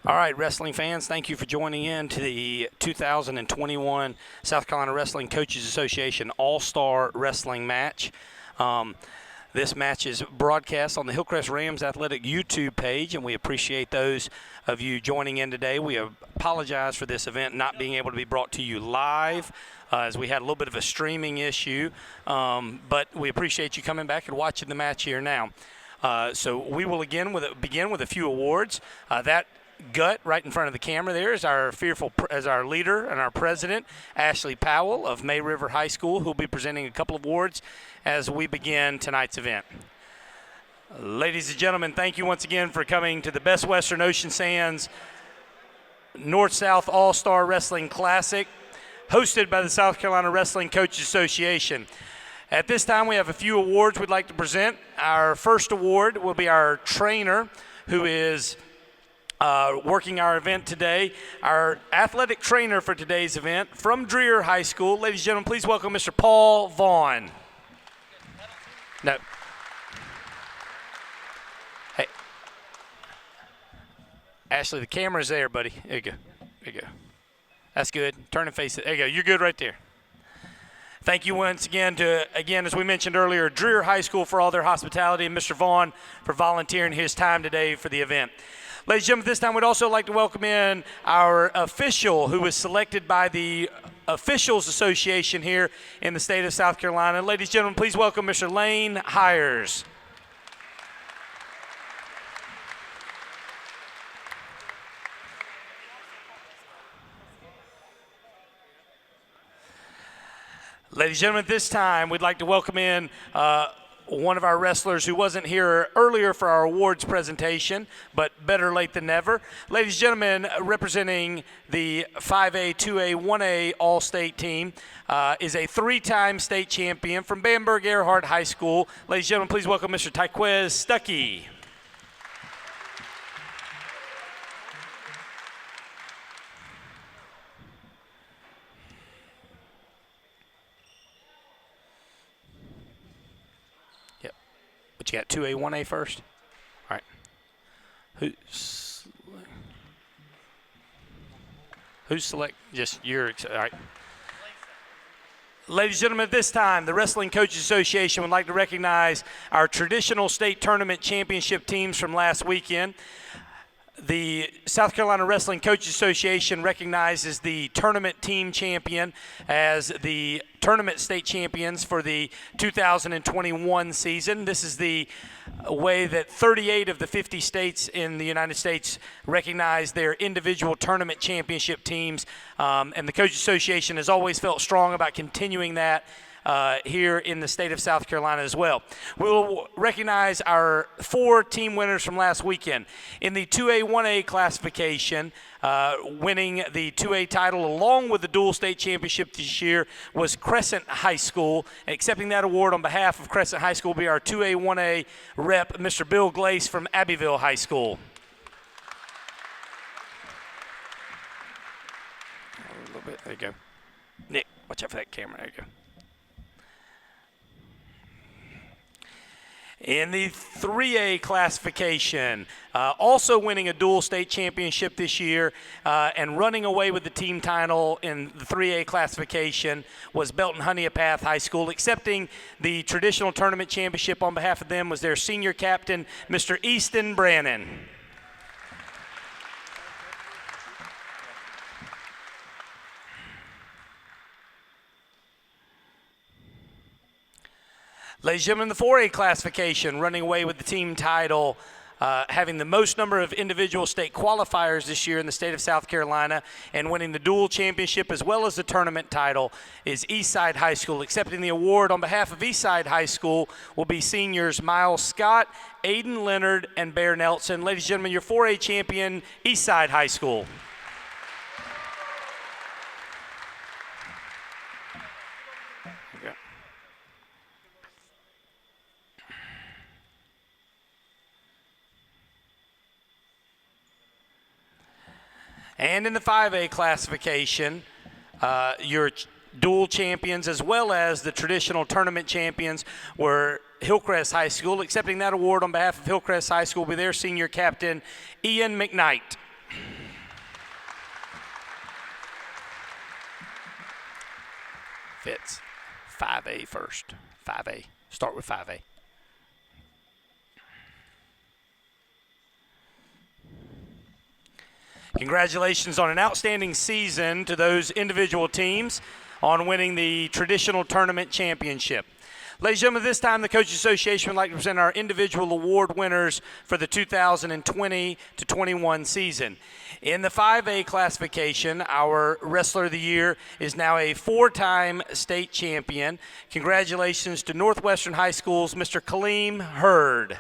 All right, wrestling fans, thank you for joining in to the 2021 South Carolina Wrestling Coaches Association All-Star Wrestling Match. This match is broadcast on the Hillcrest Rams Athletic YouTube page, and we appreciate those of you joining in today. We apologize for this event not being able to be brought to you live, as we had a little bit of a streaming issue, but we appreciate you coming back and watching the match here now. So we will begin with a few awards. That gut right in front of the camera there is our leader and our president, Ashley Powell of May River High School, who will be presenting a couple of awards as we begin tonight's event. Ladies and gentlemen, thank you once again for coming to the Best Western Ocean Sands North-South All-Star Wrestling Classic, hosted by the South Carolina Wrestling Coaches Association. At this time, we have a few awards we'd like to present. Our first award will be our trainer, who is working our event today. Our athletic trainer for today's event from Dreher High School. Ladies and gentlemen, please welcome Mr. Paul Vaughn. No. Hey. Ashley, the camera's there, buddy. There you go. There you go. That's good. Turn and face it. There you go. You're good right there. Thank you once again to, as we mentioned earlier, Dreher High School for all their hospitality, and Mr. Vaughn for volunteering his time today for the event. Ladies and gentlemen, this time we'd also like to welcome in our official who was selected by the Officials Association here in the state of South Carolina. Ladies and gentlemen, please welcome Mr. Lane Hires. Ladies and gentlemen, at this time we'd like to welcome in one of our wrestlers who wasn't here earlier for our awards presentation, but better late than never. Ladies and gentlemen, representing the 5A, 2A, 1A All-State team is a three-time state champion from Bamberg Earhart High School. Ladies and gentlemen, please welcome Mr. Tyquez Stuckey. But you got 2A, 1A first? All right. Who's select? Just your, all right. Ladies and gentlemen, at this time, the Wrestling Coaches Association would like to recognize our traditional state tournament championship teams from last weekend. The South Carolina Wrestling Coaches Association recognizes the tournament team champion as the tournament state champions for the 2021 season. This is the way that 38 of the 50 states in the United States recognize their individual tournament championship teams, and the Coaches Association has always felt strong about continuing that here in the state of South Carolina as well. We will recognize our 4 team winners from last weekend. In the 2A, 1A classification, winning the 2A title along with the dual state championship this year was Crescent High School. Accepting that award on behalf of Crescent High School will be our 2A, 1A rep, Mr. Bill Glace from Abbeville High School. A little bit. There you go. Nick, watch out for that camera. There you go. In the 3A classification, also winning a dual state championship this year and running away with the team title in the 3A classification was Belton Honeypath High School. Accepting the traditional tournament championship on behalf of them was their senior captain, Mr. Easton Brannon. Ladies and gentlemen, the 4A classification, running away with the team title, having the most number of individual state qualifiers this year in the state of South Carolina and winning the dual championship as well as the tournament title is Eastside High School. Accepting the award on behalf of Eastside High School will be seniors Miles Scott, Aiden Leonard, and Bear Nelson. Ladies and gentlemen, your 4A champion, Eastside High School. And in the 5A classification, your dual champions as well as the traditional tournament champions were Hillcrest High School. Accepting that award on behalf of Hillcrest High School will be their senior captain, Ian McKnight. Fitz, 5A first. 5A. Start with 5A. Congratulations on an outstanding season to those individual teams on winning the traditional tournament championship. Ladies and gentlemen, this time the Coaches Association would like to present our individual award winners for the 2020-21 season. In the 5A classification, our Wrestler of the Year is now a 4-time state champion. Congratulations to Northwestern High School's Mr. Kaleem Hurd.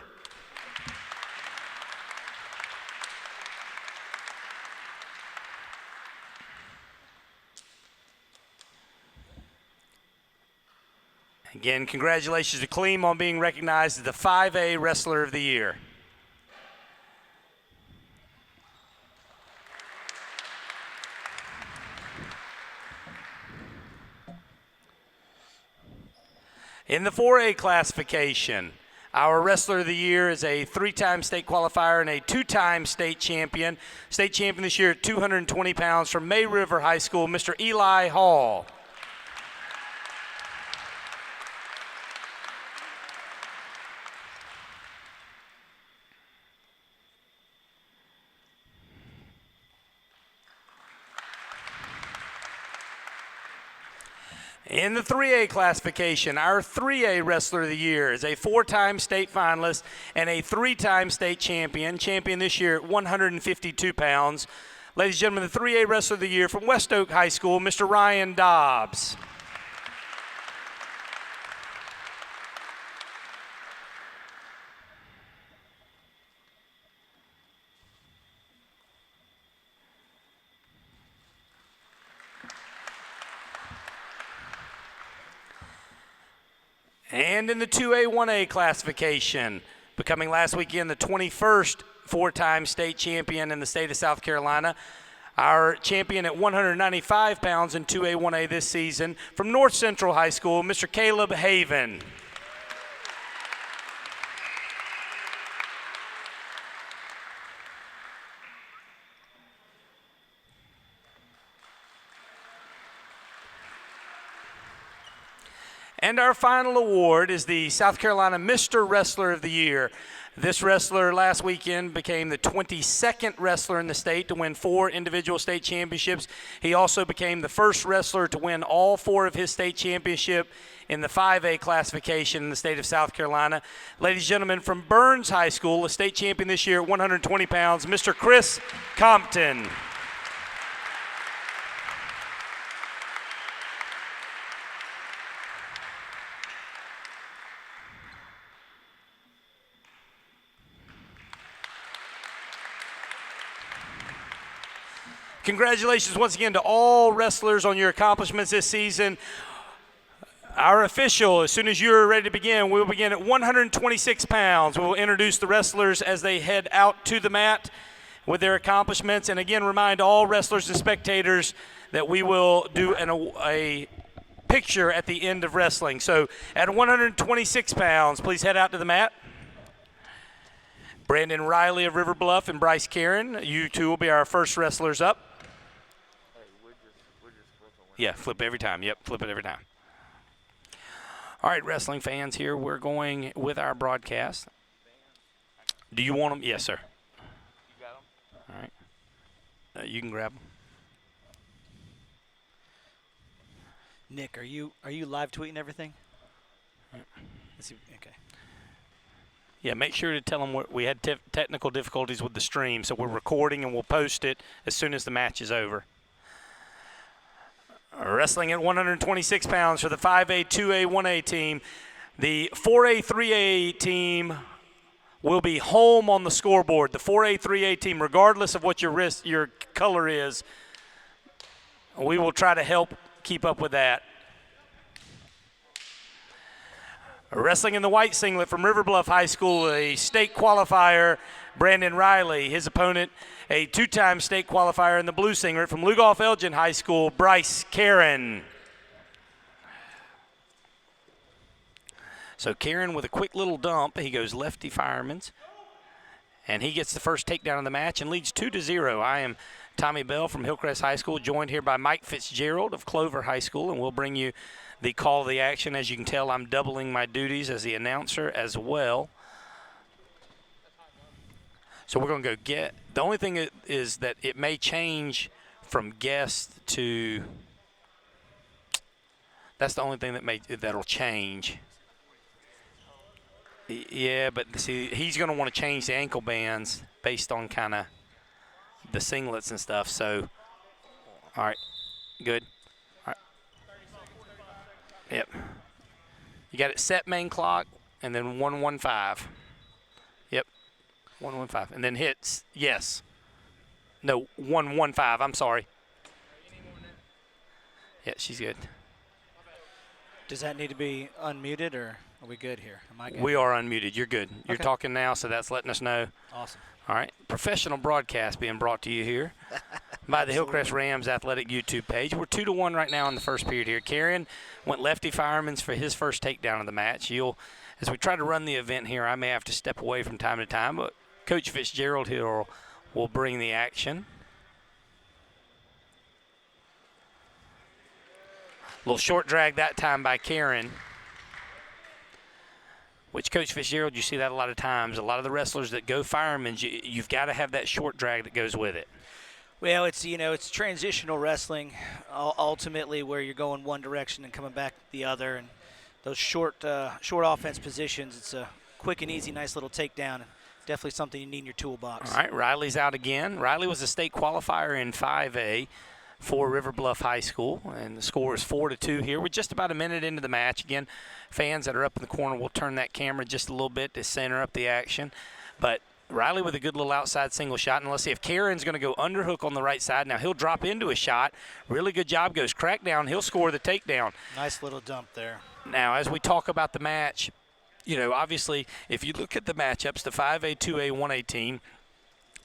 Again, congratulations to Kaleem on being recognized as the 5A Wrestler of the Year. In the 4A classification, our Wrestler of the Year is a 3-time state qualifier and a 2-time state champion. State champion this year at 220 pounds from May River High School, Mr. Eli Hall. In the 3A classification, our 3A Wrestler of the Year is a 4-time state finalist and a 3-time state champion. Champion this year at 152 pounds. Ladies and gentlemen, the 3A Wrestler of the Year from West Oak High School, Mr. Ryan Dobbs. And in the 2A, 1A classification, becoming last weekend the 21st 4-time state champion in the state of South Carolina, our champion at 195 pounds in 2A, 1A this season, from North Central High School, Mr. Caleb Haven. And our final award is the South Carolina Mr. Wrestler of the Year. This wrestler last weekend became the 22nd wrestler in the state to win 4 individual state championships. He also became the first wrestler to win all 4 of his state championships in the 5A classification in the state of South Carolina. Ladies and gentlemen, from Burns High School, a state champion this year at 120 pounds, Mr. Chris Compton. Congratulations once again to all wrestlers on your accomplishments this season. Our official, as soon as you're ready to begin, we'll begin at 126 pounds. We'll introduce the wrestlers as they head out to the mat with their accomplishments. And again, remind all wrestlers and spectators that we will do a picture at the end of wrestling. So at 126 pounds, please head out to the mat. Brandon Riley of River Bluff and Bryce Karen, you two will be our first wrestlers up. Yeah, flip every time. Yep, flip it every time. All right, wrestling fans, here we're going with our broadcast. Do you want them? Yes, sir. You got them? All right. You can grab them. Nick, are you live tweeting everything? Okay. Yeah, make sure to tell them we had technical difficulties with the stream, so we're recording and we'll post it as soon as the match is over. Wrestling at 126 pounds for the 5A, 2A, 1A team. The 4A, 3A team will be home on the scoreboard. The 4A, 3A team, regardless of what your color is, we will try to help keep up with that. Wrestling in the white singlet from River Bluff High School, a state qualifier, Brandon Riley. His opponent, a 2-time state qualifier in the blue singlet from Lugoff Elgin High School, Bryce Karen. So Karen with a quick little dump. He goes lefty fireman's. And he gets the first takedown of the match and leads 2-0. I am Tommy Bell from Hillcrest High School, joined here by Mike Fitzgerald of Clover High School, and we'll bring you the call of the action. As you can tell, I'm doubling my duties as the announcer as well. So we're going to go get – the only thing is that it may change from guest to – that's the only thing that'll change. Yeah, but see, he's going to want to change the ankle bands based on kind of the singlets and stuff. So, all right, good. All right. Yep. You got it set main clock and then 115. Yep, 115. And then hits, yes. No, 115, I'm sorry. Yeah, she's good. Does that need to be unmuted, or are we good here? Am I good? We are unmuted. You're good. You're Okay. talking now, so that's letting us know. Awesome. All right. Professional broadcast being brought to you here by the Hillcrest Rams Athletic YouTube page. We're 2-1 right now in the first period here. Karen went lefty fireman's for his first takedown of the match. As we try to run the event here, I may have to step away from time to time, but Coach Fitzgerald here will bring the action. A little short drag that time by Karen, which Coach Fitzgerald, you see that a lot of times. A lot of the wrestlers that go firemen's, you've got to have that short drag that goes with it. Well, it's transitional wrestling, ultimately, where you're going one direction and coming back the other, and those short offense positions. It's a quick and easy, nice little takedown. Definitely something you need in your toolbox. All right, Riley's out again. Riley was a state qualifier in 5A for River Bluff High School, and the score is 4-2 here. We're just about a minute into the match. Again, fans that are up in the corner will turn that camera just a little bit to center up the action. But Riley with a good little outside single shot. And let's see if Karen's going to go underhook on the right side. Now he'll drop into a shot. Really good job. Goes crackdown. He'll score the takedown. Nice little dump there. Now, as we talk about the match, obviously, if you look at the matchups, the 5A, 2A, 1A team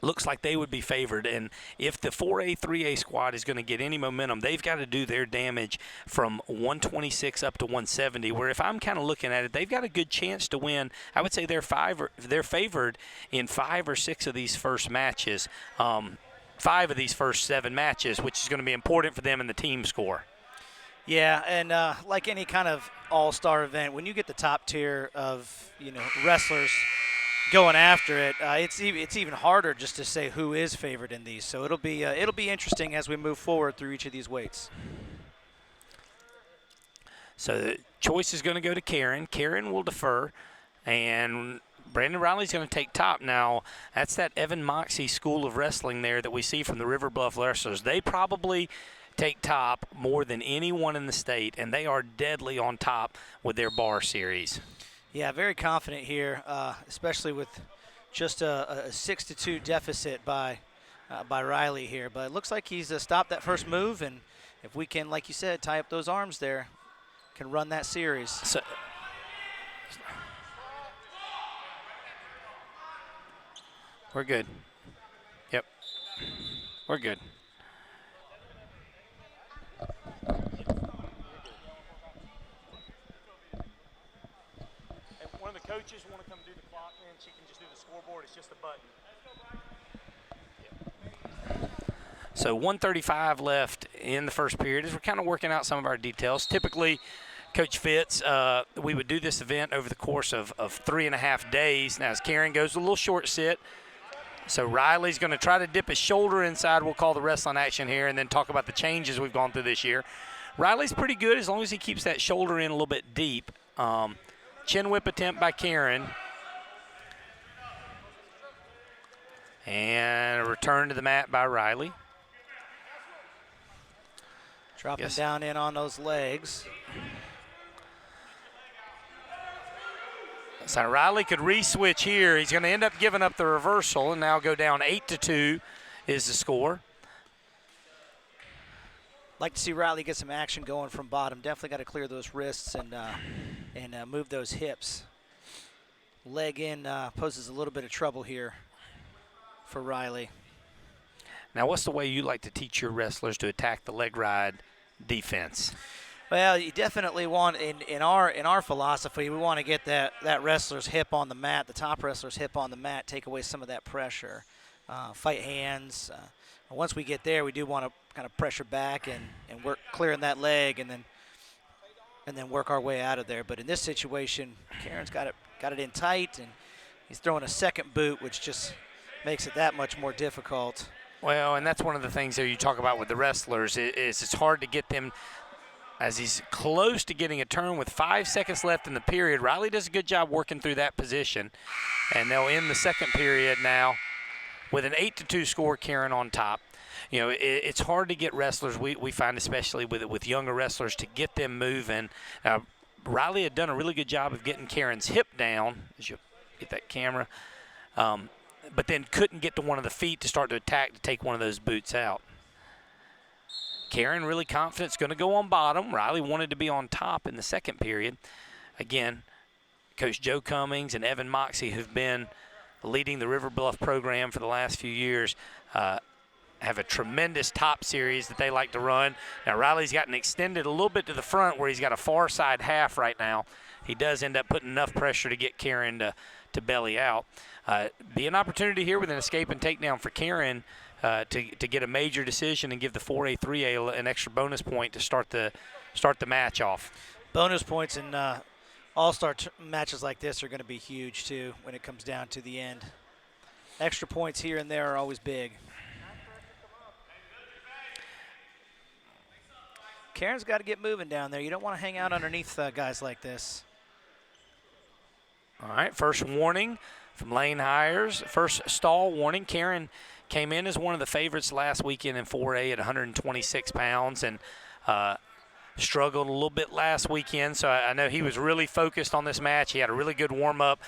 looks like they would be favored. And if the 4A, 3A squad is going to get any momentum, they've got to do their damage from 126 up to 170, where if I'm kind of looking at it, they've got a good chance to win. I would say they're favored in 5 or 6 of these first matches, 5 of these first 7 matches, which is going to be important for them in the team score. Yeah, and like any kind of all-star event, when you get the top tier of wrestlers going after it, it's even harder just to say who is favored in these. So it'll be interesting as we move forward through each of these weights. So the choice is going to go to Karen. Karen will defer, and Brandon Riley's going to take top. Now, that's that Evan Moxie School of Wrestling there that we see from the River Bluff wrestlers. They probably take top more than anyone in the state, and they are deadly on top with their bar series. Yeah, very confident here, especially with just a 6-2 deficit by Riley here. But it looks like he's stopped that first move, and if we can, like you said, tie up those arms there, can run that series. So, we're good. Yep, we're good. One of the coaches want to come do the clock, and she can just do the scoreboard. It's just a button. So 1:35 left in the first period as we're kind of working out some of our details. Typically, Coach Fitz, we would do this event over the course of 3.5 days. Now, as Karen goes a little short sit, so Riley's going to try to dip his shoulder inside. We'll call the wrestling action here and then talk about the changes we've gone through this year. Riley's pretty good as long as he keeps that shoulder in a little bit deep. Chin whip attempt by Karen. And a return to the mat by Riley. Dropping down in on those legs. So Riley could re-switch here. He's going to end up giving up the reversal and now go down 8-2 is the score. Like to see Riley get some action going from bottom. Definitely got to clear those wrists and move those hips. Leg in poses a little bit of trouble here for Riley. Now, what's the way you like to teach your wrestlers to attack the leg ride defense? Well, you definitely want in our philosophy, we want to get that wrestler's hip on the mat, the top wrestler's hip on the mat, take away some of that pressure, fight hands. Once we get there, we do want to kind of pressure back and work clearing that leg, and then work our way out of there. But in this situation, Karen's got it in tight, and he's throwing a second boot, which just makes it that much more difficult. Well, and that's one of the things that you talk about with the wrestlers is it's hard to get them. As he's close to getting a turn with 5 seconds left in the period, Riley does a good job working through that position. And they'll end the second period now with an 8-2 score, Karen on top. You know, it's hard to get wrestlers, we find especially with younger wrestlers, to get them moving. Riley had done a really good job of getting Karen's hip down, as you get that camera, but then couldn't get to one of the feet to start to attack to take one of those boots out. Karen really confident it's going to go on bottom. Riley wanted to be on top in the second period. Again, Coach Joe Cummings and Evan Moxie, who've been leading the River Bluff program for the last few years, have a tremendous top series that they like to run. Now, Riley's gotten extended a little bit to the front where he's got a far side half right now. He does end up putting enough pressure to get Karen to belly out. Be an opportunity here with an escape and takedown for Karen to get a major decision and give the 4A, 3A an extra bonus point to start the match off. Bonus points in all-star matches like this are going to be huge, too, when it comes down to the end. Extra points here and there are always big. Karen's got to get moving down there. You don't want to hang out underneath guys like this. All right, first warning from Lane Hires. First stall warning. Karen came in as one of the favorites last weekend in 4A at 126 pounds and struggled a little bit last weekend. So I know he was really focused on this match. He had a really good warm-up.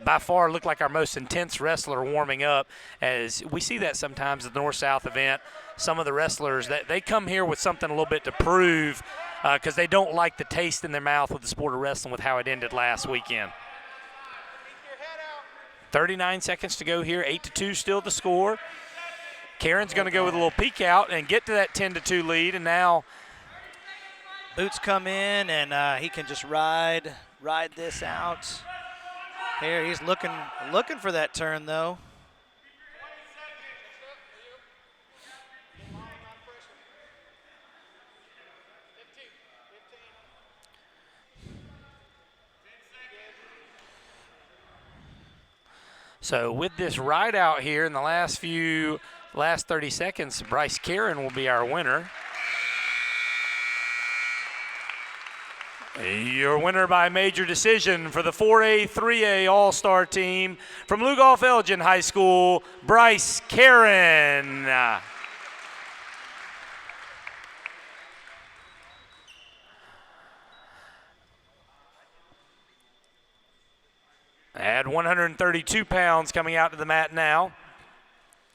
By far looked like our most intense wrestler warming up, as we see that sometimes at the North-South event. Some of the wrestlers, that they come here with something a little bit to prove because they don't like the taste in their mouth with the sport of wrestling with how it ended last weekend. 39 seconds to go here, 8-2 still the score. Karen's going to go with a little peek out and get to that 10-2 lead, and now boots come in, and he can just ride this out. Here he's looking for that turn, though. So with this ride out here in the last 30 seconds, Bryce Karen will be our winner. Your winner by major decision for the 4A, 3A All-Star team from Lugoff Elgin High School, Bryce Karen. At 132 pounds coming out to the mat now.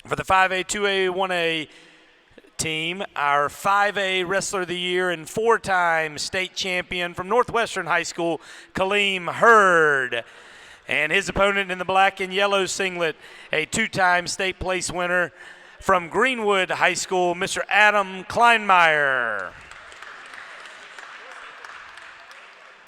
For the 5A, 2A, 1A team, our 5A Wrestler of the Year and 4-time state champion from Northwestern High School, Kaleem Hurd. And his opponent in the black and yellow singlet, a 2-time state place winner from Greenwood High School, Mr. Adam Kleinmeyer.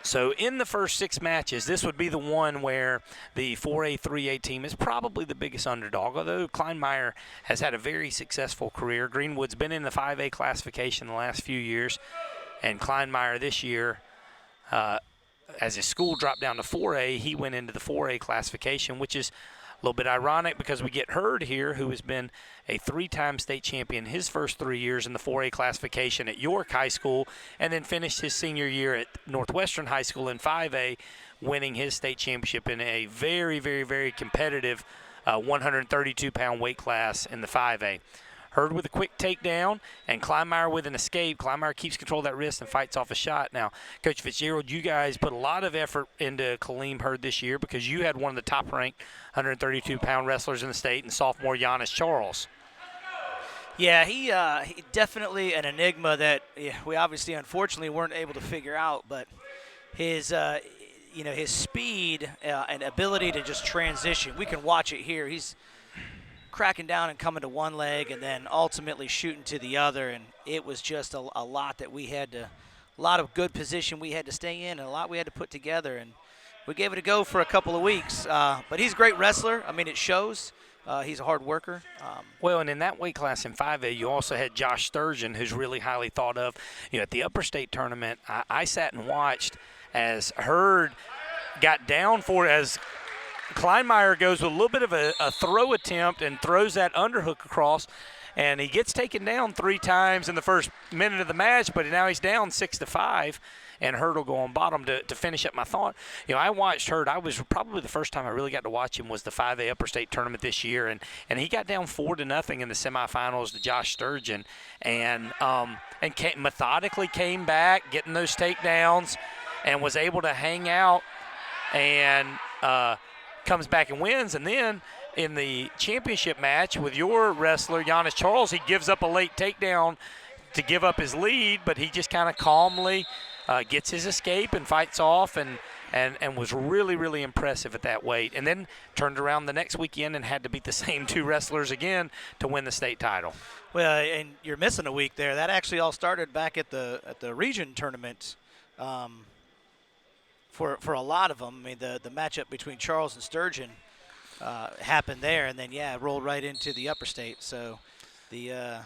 So in the first 6 matches, this would be the one where the 4A, 3A team is probably the biggest underdog, although Kleinmeyer has had a very successful career. Greenwood's been in the 5A classification the last few years, and Kleinmeyer this year, as his school dropped down to 4A, he went into the 4A classification, which is a little bit ironic because we get Hurd here, who has been a 3-time state champion his first 3 years in the 4A classification at York High School, and then finished his senior year at Northwestern High School in 5A, winning his state championship in a very, very, very competitive 132-pound weight class in the 5A. Hurd with a quick takedown, and Kleinmeyer with an escape. Kleinmeyer keeps control of that wrist and fights off a shot. Now, Coach Fitzgerald, you guys put a lot of effort into Kaleem Hurd this year because you had one of the top-ranked 132-pound wrestlers in the state, and sophomore Giannis Charles. Yeah, he definitely an enigma that we obviously, unfortunately, weren't able to figure out. But his, his speed and ability to just transition, we can watch it here. He's cracking down and coming to one leg and then ultimately shooting to the other, and it was just a lot that we had to lot of good position we had to stay in and a lot we had to put together. And we gave it a go for a couple of weeks. But he's a great wrestler. I mean, it shows. He's a hard worker. Well, and in that weight class in 5A, you also had Josh Sturgeon, who's really highly thought of. At the Upper State tournament, I sat and watched as Hurd got down for it, as Kleinmeyer goes with a little bit of a throw attempt and throws that underhook across, and he gets taken down 3 times in the first minute of the match, but now he's down 6-5. And Hurd will go on bottom to finish up my thought. I watched Hurd. I was probably the first time I really got to watch him was the 5A Upper State tournament this year, and he got down 4-0 in the semifinals to Josh Sturgeon, and methodically came back, getting those takedowns, and was able to hang out, and comes back and wins. And then in the championship match with your wrestler Giannis Charles, he gives up a late takedown to give up his lead, but he just kind of calmly gets his escape and fights off, and was really, really impressive at that weight. And then turned around the next weekend and had to beat the same 2 wrestlers again to win the state title. Well, and you're missing a week there. That actually all started back at the region tournament for a lot of them. I mean, the matchup between Charles and Sturgeon happened there, and then, rolled right into the Upper State. So the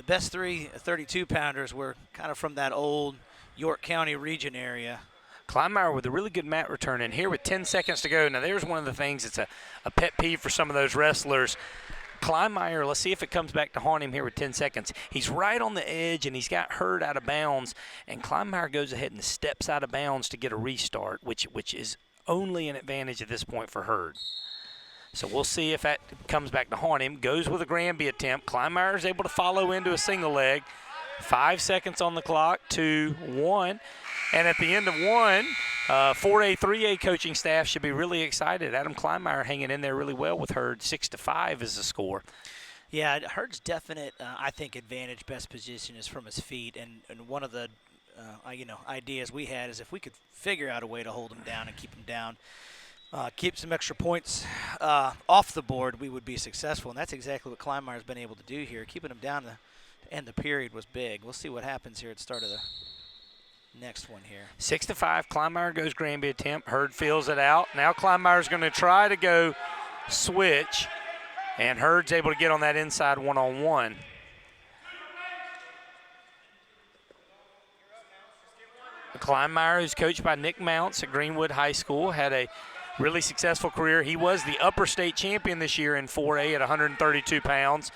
best 3 32-pounders were kind of from that old York County region area. Kleinmeyer with a really good mat return, and here with 10 seconds to go. Now, there's one of the things that's a pet peeve for some of those wrestlers. Kleinmeyer, let's see if it comes back to haunt him here with 10 seconds. He's right on the edge, and he's got Hurd out of bounds, and Kleinmeyer goes ahead and steps out of bounds to get a restart, which is only an advantage at this point for Hurd. So we'll see if that comes back to haunt him. Goes with a Granby attempt. Kleinmeyer is able to follow into a single leg. 5 seconds on the clock, 2, 1. And at the end of 1, 4A, 3A coaching staff should be really excited. Adam Kleinmeyer hanging in there really well with Hurd. 6-5 is the score. Yeah, Hurd's definite, I think, advantage, best position is from his feet. And one of the ideas we had is if we could figure out a way to hold him down and keep him down, keep some extra points off the board, we would be successful. And that's exactly what Kleinmeyer's been able to do here. Keeping him down to end the period was big. We'll see what happens here at the start of the next one here. 6-5, Kleinmeyer goes Granby attempt. Hurd feels it out. Now Kleinmeyer's going to try to go switch, and Hurd's able to get on that inside one-on-one. Kleinmeyer, who's coached by Nick Mounts at Greenwood High School, had a really successful career. He was the Upper State champion this year in 4A at 132 pounds,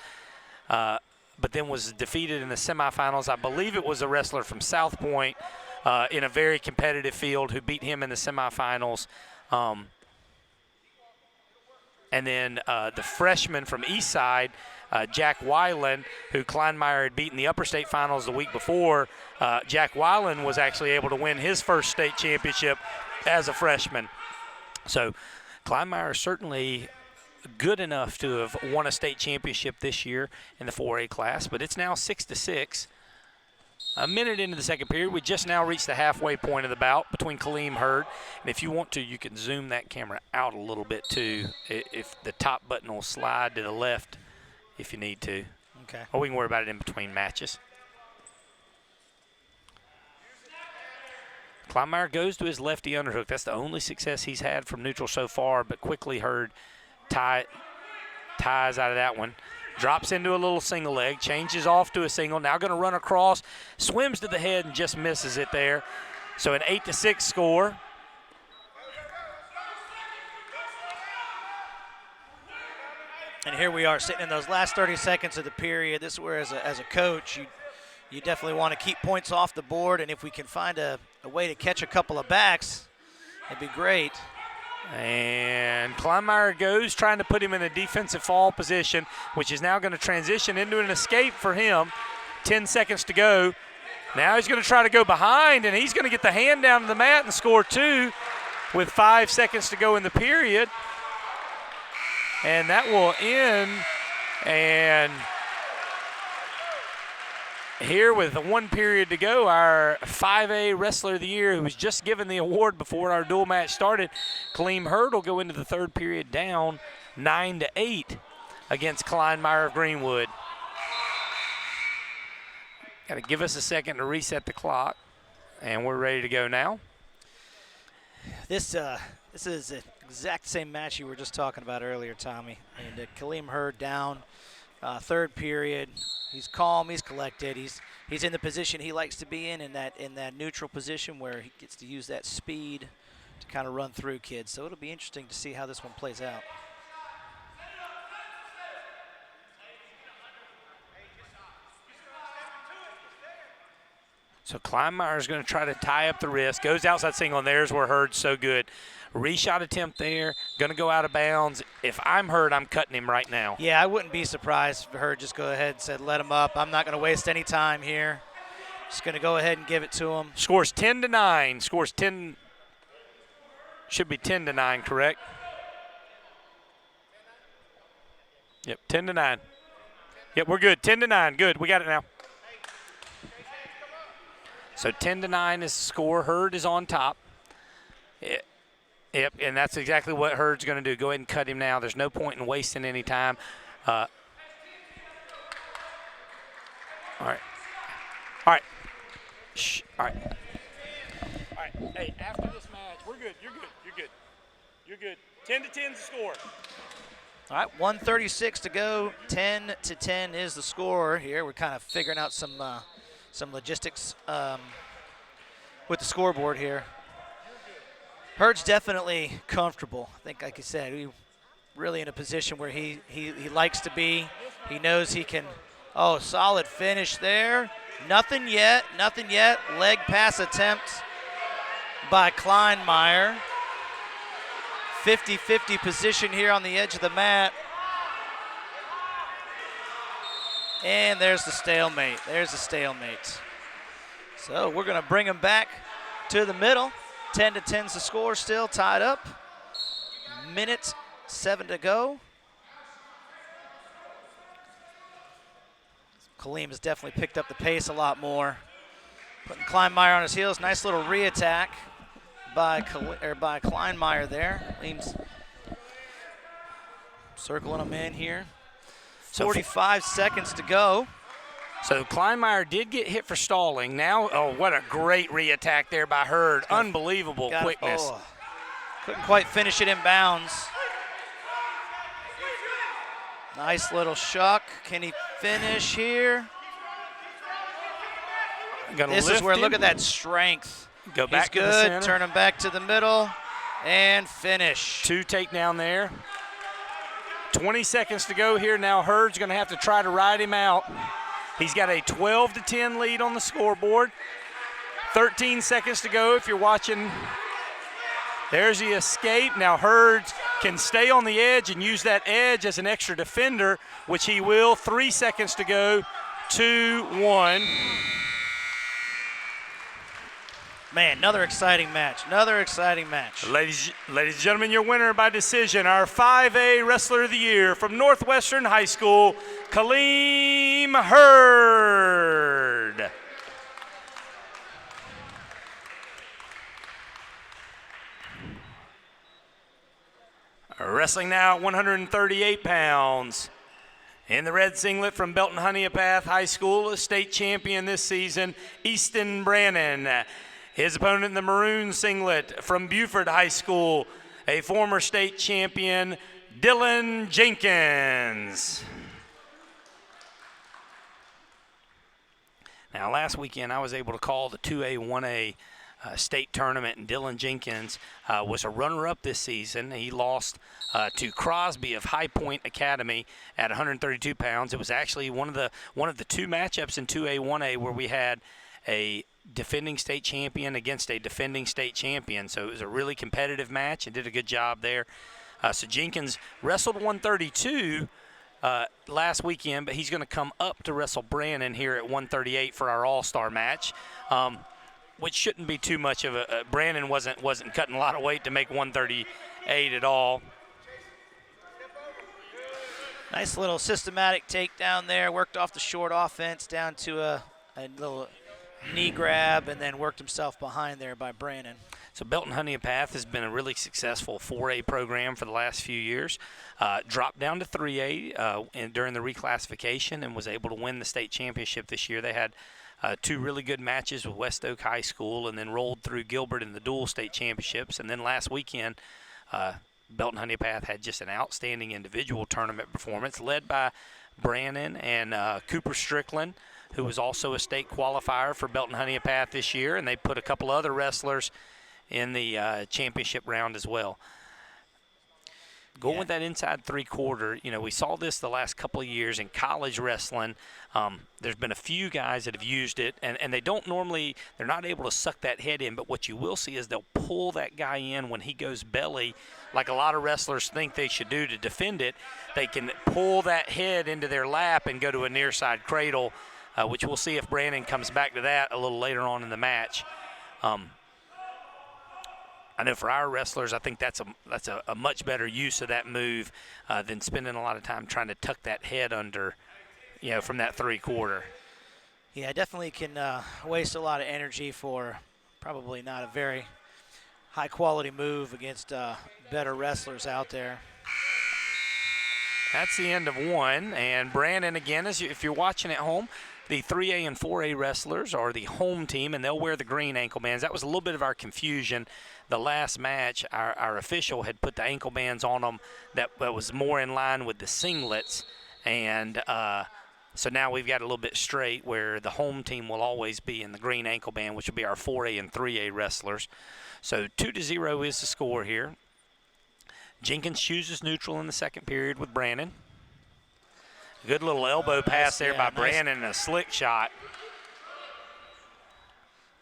but then was defeated in the semifinals. I believe it was a wrestler from South Point in a very competitive field who beat him in the semifinals. And then the freshman from Eastside, Jack Weiland, who Kleinmeyer had beaten the Upper State finals the week before. Jack Weiland was actually able to win his first state championship as a freshman. So Kleinmeyer is certainly good enough to have won a state championship this year in the 4A class, but it's now 6-6. A minute into the second period, we just now reached the halfway point of the bout between Kaleem Hurd. And if you want to, you can zoom that camera out a little bit too. If the top button will slide to the left if you need to. Okay. Or we can worry about it in between matches. Kleinmeyer goes to his lefty underhook. That's the only success he's had from neutral so far, but quickly Hurd ties out of that one. Drops into a little single leg, changes off to a single, now going to run across, swims to the head and just misses it there. So an 8-6 score. And here we are sitting in those last 30 seconds of the period. This is where, as a coach, you definitely want to keep points off the board, and if we can find a way to catch a couple of backs, it'd be great. And Kleinmeyer goes, trying to put him in a defensive fall position, which is now going to transition into an escape for him. 10 seconds to go. Now he's going to try to go behind, and he's going to get the hand down to the mat and score 2 with 5 seconds to go in the period. And that will end. And here with the 1 period to go, our 5A Wrestler of the Year, who was just given the award before our dual match started, Kaleem Hurd, will go into the third period down 9-8 against Kleinmeyer of Greenwood. Got to give us a second to reset the clock, and we're ready to go now. This is the exact same match you were just talking about earlier, Tommy. And Khalim Hurd down, third period. He's calm. He's collected. He's in the position he likes to be in that neutral position where he gets to use that speed to kind of run through kids. So it'll be interesting to see how this one plays out. So Kleinmeyer's going to try to tie up the wrist. Goes outside single, and there's where Hurd's so good. Reshot attempt there. Going to go out of bounds. If I'm Hurd, I'm cutting him right now. Yeah, I wouldn't be surprised if Hurd just go ahead and said, let him up. I'm not going to waste any time here. Just going to go ahead and give it to him. Scores 10-9. Scores 10. Should be 10-9, correct? Yep, 10-9. Yep, we're good. 10-9. Good. We got it now. So 10-9 is the score. Hurd is on top. Yep, and that's exactly what Hurd's going to do. Go ahead and cut him now. There's no point in wasting any time. All right. All right. Shh. All right. All right. Hey, after this match, we're good. You're good. You're good. You're good. 10-10 is the score. All right, 1:36 to go. 10-10 is the score here. We're kind of figuring out some logistics with the scoreboard here. Hurd's definitely comfortable. I think, like you said, he's really in a position where he likes to be. He knows he can. Oh, solid finish there. Nothing yet. Nothing yet. Leg pass attempt by Kleinmeyer. 50-50 position here on the edge of the mat. And there's the stalemate. There's the stalemate. So we're going to bring him back to the middle. 10-10's the score, still tied up. Minute 7 to go. Khalim has definitely picked up the pace a lot more. Putting Kleinmeyer on his heels. Nice little re-attack by Kleinmeyer there. Khalim's circling him in here. 45 seconds to go. So Kleinmeyer did get hit for stalling. Now, oh, what a great re-attack there by Hurd. Unbelievable quickness. Oh, couldn't quite finish it in bounds. Nice little shuck. Can he finish here? This is where, look at that strength. Go back to the center. Turn him back to the middle and finish. 2 takedown there. 20 seconds to go here. Now Hurd's going to have to try to ride him out. He's got a 12-10 lead on the scoreboard. 13 seconds to go if you're watching. There's the escape. Now Hurd can stay on the edge and use that edge as an extra defender, which he will. 3 seconds to go. 2-1. Man, another exciting match. Another exciting match. Ladies and gentlemen, your winner by decision, our 5A Wrestler of the Year from Northwestern High School, Khalim Hurd. Wrestling now at 138 pounds. In the red singlet from Belton Honeypath High School, a state champion this season, Easton Brannon. His opponent in the maroon singlet from Buford High School, a former state champion, Dylan Jenkins. Now, last weekend I was able to call the 2A, 1A state tournament, and Dylan Jenkins was a runner-up this season. He lost to Crosby of High Point Academy at 132 pounds. It was actually one of the 2 matchups in 2A, 1A where we had a defending state champion against a defending state champion. So it was a really competitive match and did a good job there. So Jenkins wrestled 132 last weekend, but he's going to come up to wrestle Brannon here at 138 for our all-star match, which shouldn't be too much of a Brannon wasn't cutting a lot of weight to make 138 at all. Nice little systematic takedown there. Worked off the short offense down to a little knee grab, and then worked himself behind there by Brannon. So Belton Honeypath has been a really successful 4A program for the last few years. Dropped down to 3A during the reclassification and was able to win the state championship this year. They had 2 really good matches with West Oak High School, and then rolled through Gilbert in the dual state championships. And then last weekend, Belton Honeypath had just an outstanding individual tournament performance led by Brannon and Cooper Strickland, who was also a state qualifier for Belton Honeypath this year, and they put a couple other wrestlers in the championship round as well. Going with that inside three-quarter, we saw this the last couple of years in college wrestling. There's been a few guys that have used it, and they don't normally, they're not able to suck that head in, but what you will see is they'll pull that guy in when he goes belly, like a lot of wrestlers think they should do to defend it. They can pull that head into their lap and go to a near side cradle, which we'll see if Brandon comes back to that a little later on in the match. I know for our wrestlers, I think that's a much better use of that move than spending a lot of time trying to tuck that head under, from that three-quarter. Yeah, definitely can waste a lot of energy for probably not a very high-quality move against better wrestlers out there. That's the end of one. And Brandon, again, if you're watching at home, the 3A and 4A wrestlers are the home team, and they'll wear the green ankle bands. That was a little bit of our confusion. The last match, our official had put the ankle bands on them that was more in line with the singlets. And so now we've got a little bit straight where the home team will always be in the green ankle band, which will be our 4A and 3A wrestlers. So 2-0 is the score here. Jenkins chooses neutral in the second period with Brandon. Good little elbow pass there by Brandon and a slick shot.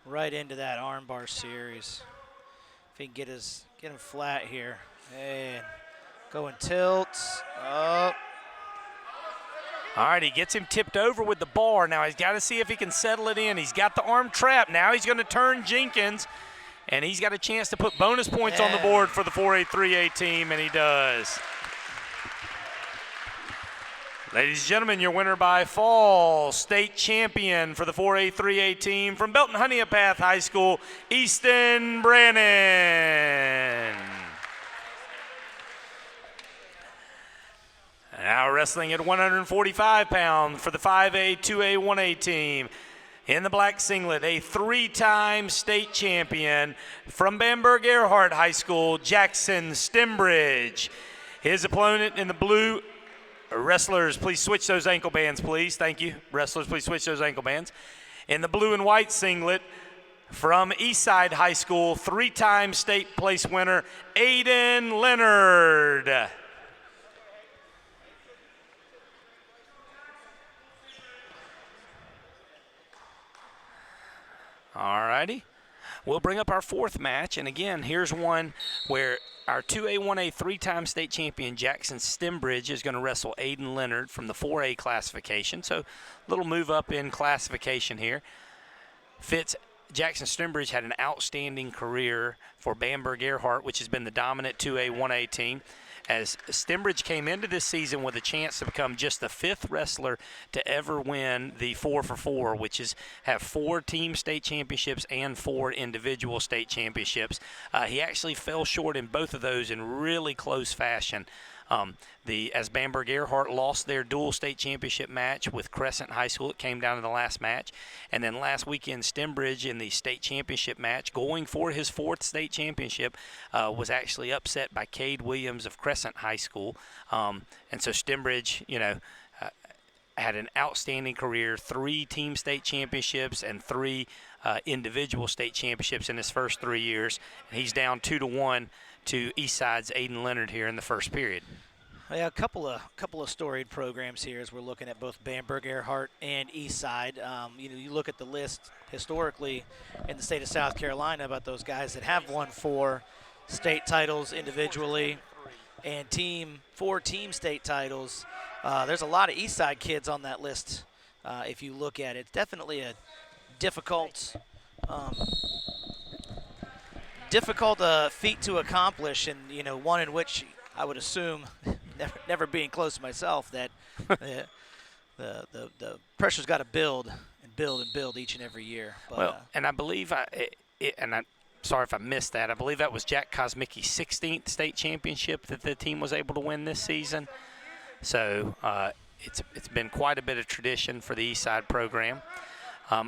Right into that armbar series. If he can get him flat here. And going tilts. Up. All right, he gets him tipped over with the bar. Now he's got to see if he can settle it in. He's got the arm trapped. Now he's going to turn Jenkins, and he's got a chance to put bonus points on the board for the 4A, 3A team, and he does. Ladies and gentlemen, your winner by fall, state champion for the 4A, 3A team from Belton Honeypath High School, Easton Brannon. Now wrestling at 145 pounds for the 5A, 2A, 1A team. In the black singlet, a 3-time state champion from Bamberg Earhart High School, Jackson Stembridge. His opponent in the blue. Wrestlers, please switch those ankle bands, please. Thank you. Wrestlers, please switch those ankle bands. In the blue and white singlet from Eastside High School, 3-time state place winner, Aiden Leonard. All righty. We'll bring up our fourth match, and again, here's one where our 2A, 1A, 3-time state champion Jackson Stembridge is going to wrestle Aiden Leonard from the 4A classification. So a little move up in classification here. Jackson Stembridge had an outstanding career for Bamberg Earhart, which has been the dominant 2A, 1A team. As Stembridge came into this season with a chance to become just the 5th wrestler to ever win the 4x4, which is have 4 team state championships and 4 individual state championships. He actually fell short in both of those in really close fashion. As Bamberg Earhart lost their dual state championship match with Crescent High School, it came down to the last match. And then last weekend, Stembridge in the state championship match, going for his 4th state championship, was actually upset by Cade Williams of Crescent High School. And so Stembridge, had an outstanding career, 3 team state championships and 3 individual state championships in his first 3 years. And he's down 2-1 to Eastside's Aiden Leonard here in the first period. Yeah, a couple of storied programs here as we're looking at both Bamberg Earhart and Eastside. You look at the list historically in the state of South Carolina about those guys that have won 4 state titles individually and 4 team state titles. There's a lot of Eastside kids on that list if you look at it. It's definitely a difficult feat to accomplish, and one in which I would assume, never being close myself, that the pressure's got to build and build and build each and every year. But, and I believe I'm sorry if I missed that. I believe that was Jack Kosmicki's 16th state championship that the team was able to win this season. So it's been quite a bit of tradition for the Eastside program.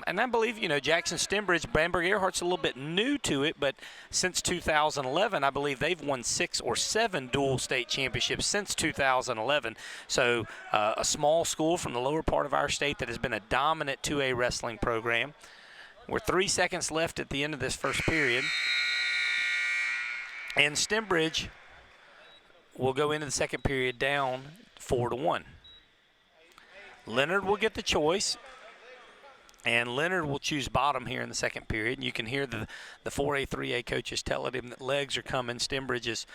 And I believe, Jackson Stembridge, Bamberg Earhart's a little bit new to it, but since 2011, I believe they've won 6 or 7 dual state championships since 2011. So a small school from the lower part of our state that has been a dominant 2A wrestling program. We're 3 seconds left at the end of this first period. And Stembridge will go into the second period down 4-1. Leonard will get the choice, and Leonard will choose bottom here in the second period. And you can hear the 4A, 3A coaches telling him that legs are coming. Stembridge is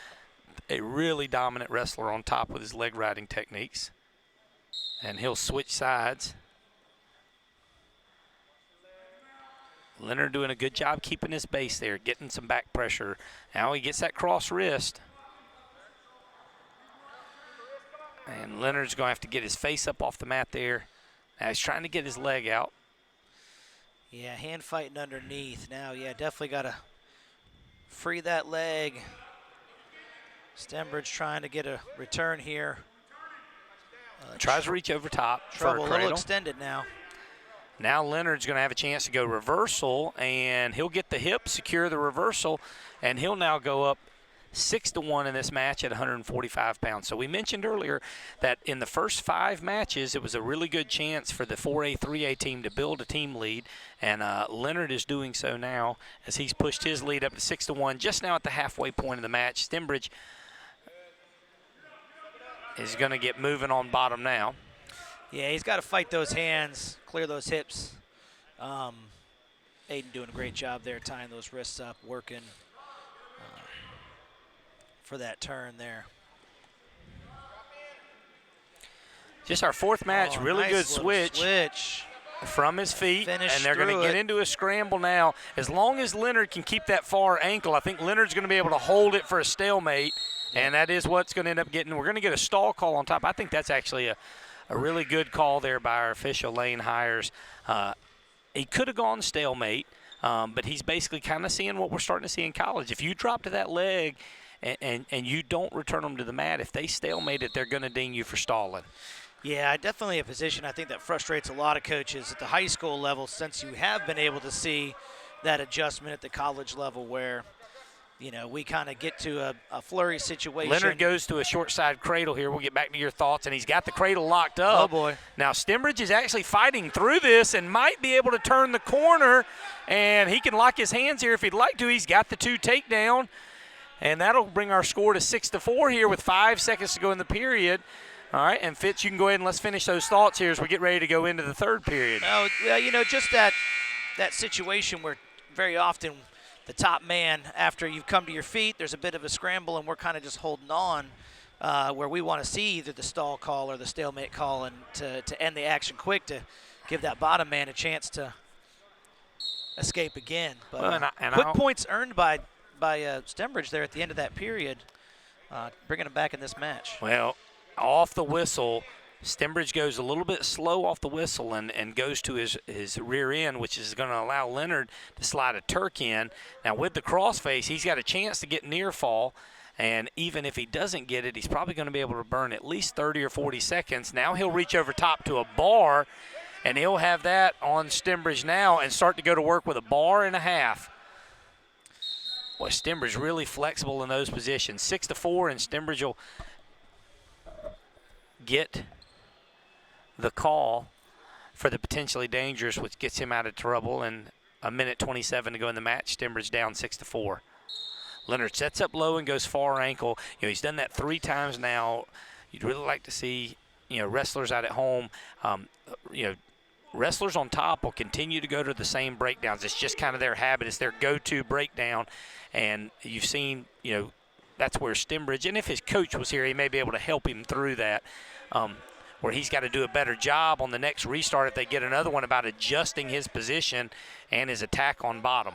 a really dominant wrestler on top with his leg riding techniques. And he'll switch sides. Leonard doing a good job keeping his base there, getting some back pressure. Now he gets that cross wrist. And Leonard's going to have to get his face up off the mat there. Now he's trying to get his leg out. Yeah, hand fighting underneath. Now, yeah, definitely got to free that leg. Stembridge trying to get a return here. Tries to reach over top for a Trouble, a cradle. little extended now. Now Leonard's going to have a chance to go reversal, and he'll get the hip, secure the reversal, and he'll now go up 6-1 in this match at 145 pounds. So we mentioned earlier that in the first 5 matches, it was a really good chance for the 4A, 3A team to build a team lead, and Leonard is doing so now as he's pushed his lead up to 6-1 just now at the halfway point of the match. Stembridge is going to get moving on bottom now. Yeah, he's got to fight those hands, clear those hips. Aiden doing a great job there, tying those wrists up, working for that turn there. Just our 4th match, really nice good switch from his feet, and they're going to get into a scramble now. As long as Leonard can keep that far ankle, I think Leonard's going to be able to hold it for a stalemate, and that is what's going to end up getting. We're going to get a stall call on top. I think that's actually a really good call there by our official, Lane Hires. He could have gone stalemate, but he's basically kind of seeing what we're starting to see in college. If you drop to that leg and you don't return them to the mat, if they stalemate it, they're going to ding you for stalling. Yeah, definitely a position I think that frustrates a lot of coaches at the high school level, since you have been able to see that adjustment at the college level where, we kind of get to a flurry situation. Leonard goes to a short side cradle here. We'll get back to your thoughts, and he's got the cradle locked up. Oh, boy. Now, Stembridge is actually fighting through this and might be able to turn the corner, and he can lock his hands here if he'd like to. He's got the 2 takedown, and that'll bring our score to 6-4 here with 5 seconds to go in the period. All right, and Fitz, you can go ahead and let's finish those thoughts here as we get ready to go into the 3rd period. Oh, just that situation where very often the top man, after you've come to your feet, there's a bit of a scramble, and we're kind of just holding on where we want to see either the stall call or the stalemate call, and to end the action quick to give that bottom man a chance to escape again. But quick points earned by Stembridge there at the end of that period, bringing him back in this match. Well, off the whistle, Stembridge goes a little bit slow off the whistle and goes to his rear end, which is going to allow Leonard to slide a Turk in. Now, with the crossface, he's got a chance to get near fall, and even if he doesn't get it, he's probably going to be able to burn at least 30 or 40 seconds. Now he'll reach over top to a bar, and he'll have that on Stembridge now and start to go to work with a bar and a half. Boy, Stembridge really flexible in those positions. 6-4, and Stembridge will get the call for the potentially dangerous, which gets him out of trouble, and a minute 27 to go in the match. Stembridge down 6-4. Leonard sets up low and goes far ankle. He's done that 3 times now. You'd really like to see, wrestlers out at home. Wrestlers on top will continue to go to the same breakdowns. It's just kind of their habit. It's their go-to breakdown, and you've seen, that's where Stembridge, and if his coach was here, he may be able to help him through that, where he's got to do a better job on the next restart if they get another one about adjusting his position and his attack on bottom.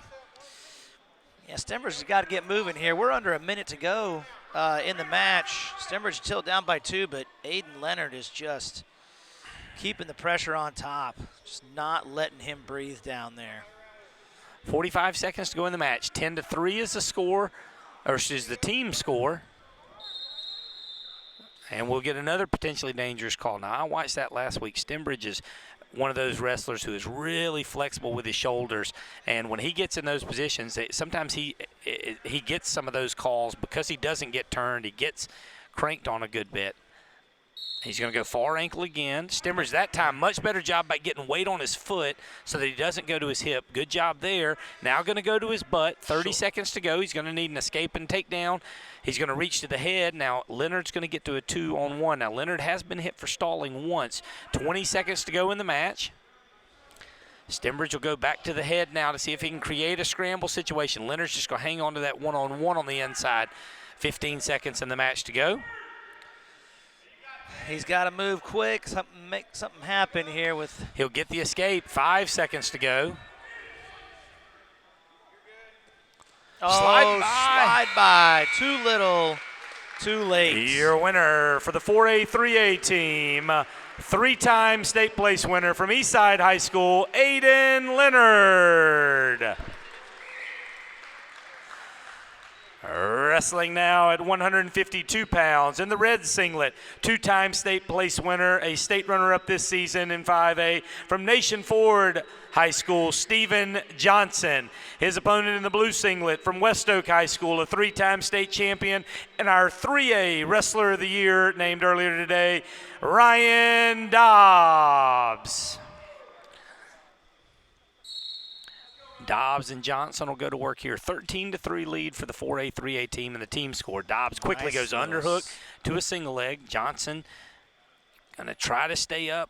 Yeah, Stembridge has got to get moving here. We're under a minute to go in the match. Stembridge still down by 2, but Aiden Leonard is just keeping the pressure on top, just not letting him breathe down there. 45 seconds to go in the match. 10-3 is the score, or is the team score. And we'll get another potentially dangerous call. Now, I watched that last week. Stembridge is one of those wrestlers who is really flexible with his shoulders, and when he gets in those positions, sometimes he gets some of those calls because he doesn't get turned. He gets cranked on a good bit. He's going to go far ankle again. Stimmers that time, much better job by getting weight on his foot so that he doesn't go to his hip. Good job there. Now going to go to his butt. 30 seconds to go. He's going to need an escape and takedown. He's going to reach to the head. Now Leonard's going to get to a 2-on-1. Now Leonard has been hit for stalling once. 20 seconds to go in the match. Stimbridge will go back to the head now to see if he can create a scramble situation. Leonard's just going to hang on to that 1-on-1 on the inside. 15 seconds in the match to go. He's got to move quick, make something happen here with. He'll get the escape. 5 seconds to go. Oh, slide by. Too little, too late. Your winner for the 4A, 3A team, 3-time state place winner from Eastside High School, Aiden Leonard. Wrestling now at 152 pounds in the red singlet, 2-time state place winner, a state runner-up this season in 5A from Nation Ford High School, Stephen Johnson. His opponent in the blue singlet from West Oak High School, a 3-time state champion, and our 3A Wrestler of the Year named earlier today, Ryan Dobbs. Dobbs and Johnson will go to work here. 13-3 lead for the 4A, 3A team in the team score. Dobbs quickly goes underhook to a single leg. Johnson going to try to stay up.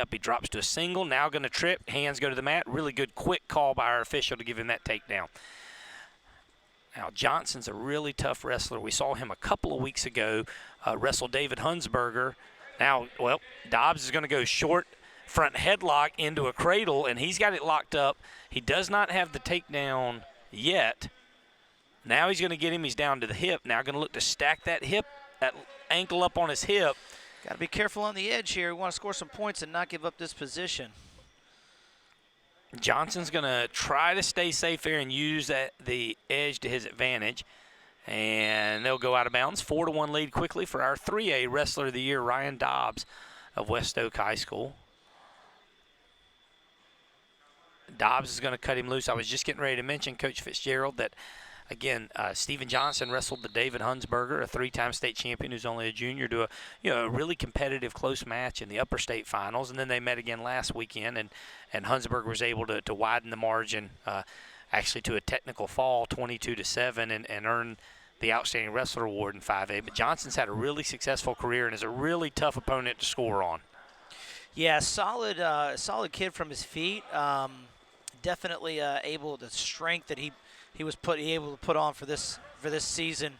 He drops to a single. Now going to trip. Hands go to the mat. Really good quick call by our official to give him that takedown. Now Johnson's a really tough wrestler. We saw him a couple of weeks ago wrestle David Hunsberger. Now, well, Dobbs is going to go short front headlock into a cradle, and he's got it locked up. He does not have the takedown yet. Now he's going to get him. He's down to the hip. Now going to look to stack that ankle up on his hip. Got to be careful on the edge here. We want to score some points and not give up this position. Johnson's going to try to stay safe here and use the edge to his advantage. And they'll go out of bounds. 4-1 lead quickly for our 3A Wrestler of the Year, Ryan Dobbs of West Oak High School. Dobbs is going to cut him loose. I was just getting ready to mention, Coach Fitzgerald, that, again, Stephen Johnson wrestled the David Hunsberger, a 3-time state champion who's only a junior, to a really competitive close match in the upper state finals. And then they met again last weekend, and Hunsberger was able to widen the margin, actually to a technical fall, 22-7, and earn the Outstanding Wrestler Award in 5A. But Johnson's had a really successful career and is a really tough opponent to score on. Yeah, solid kid from his feet. Definitely able the strength that he was able to put on for this season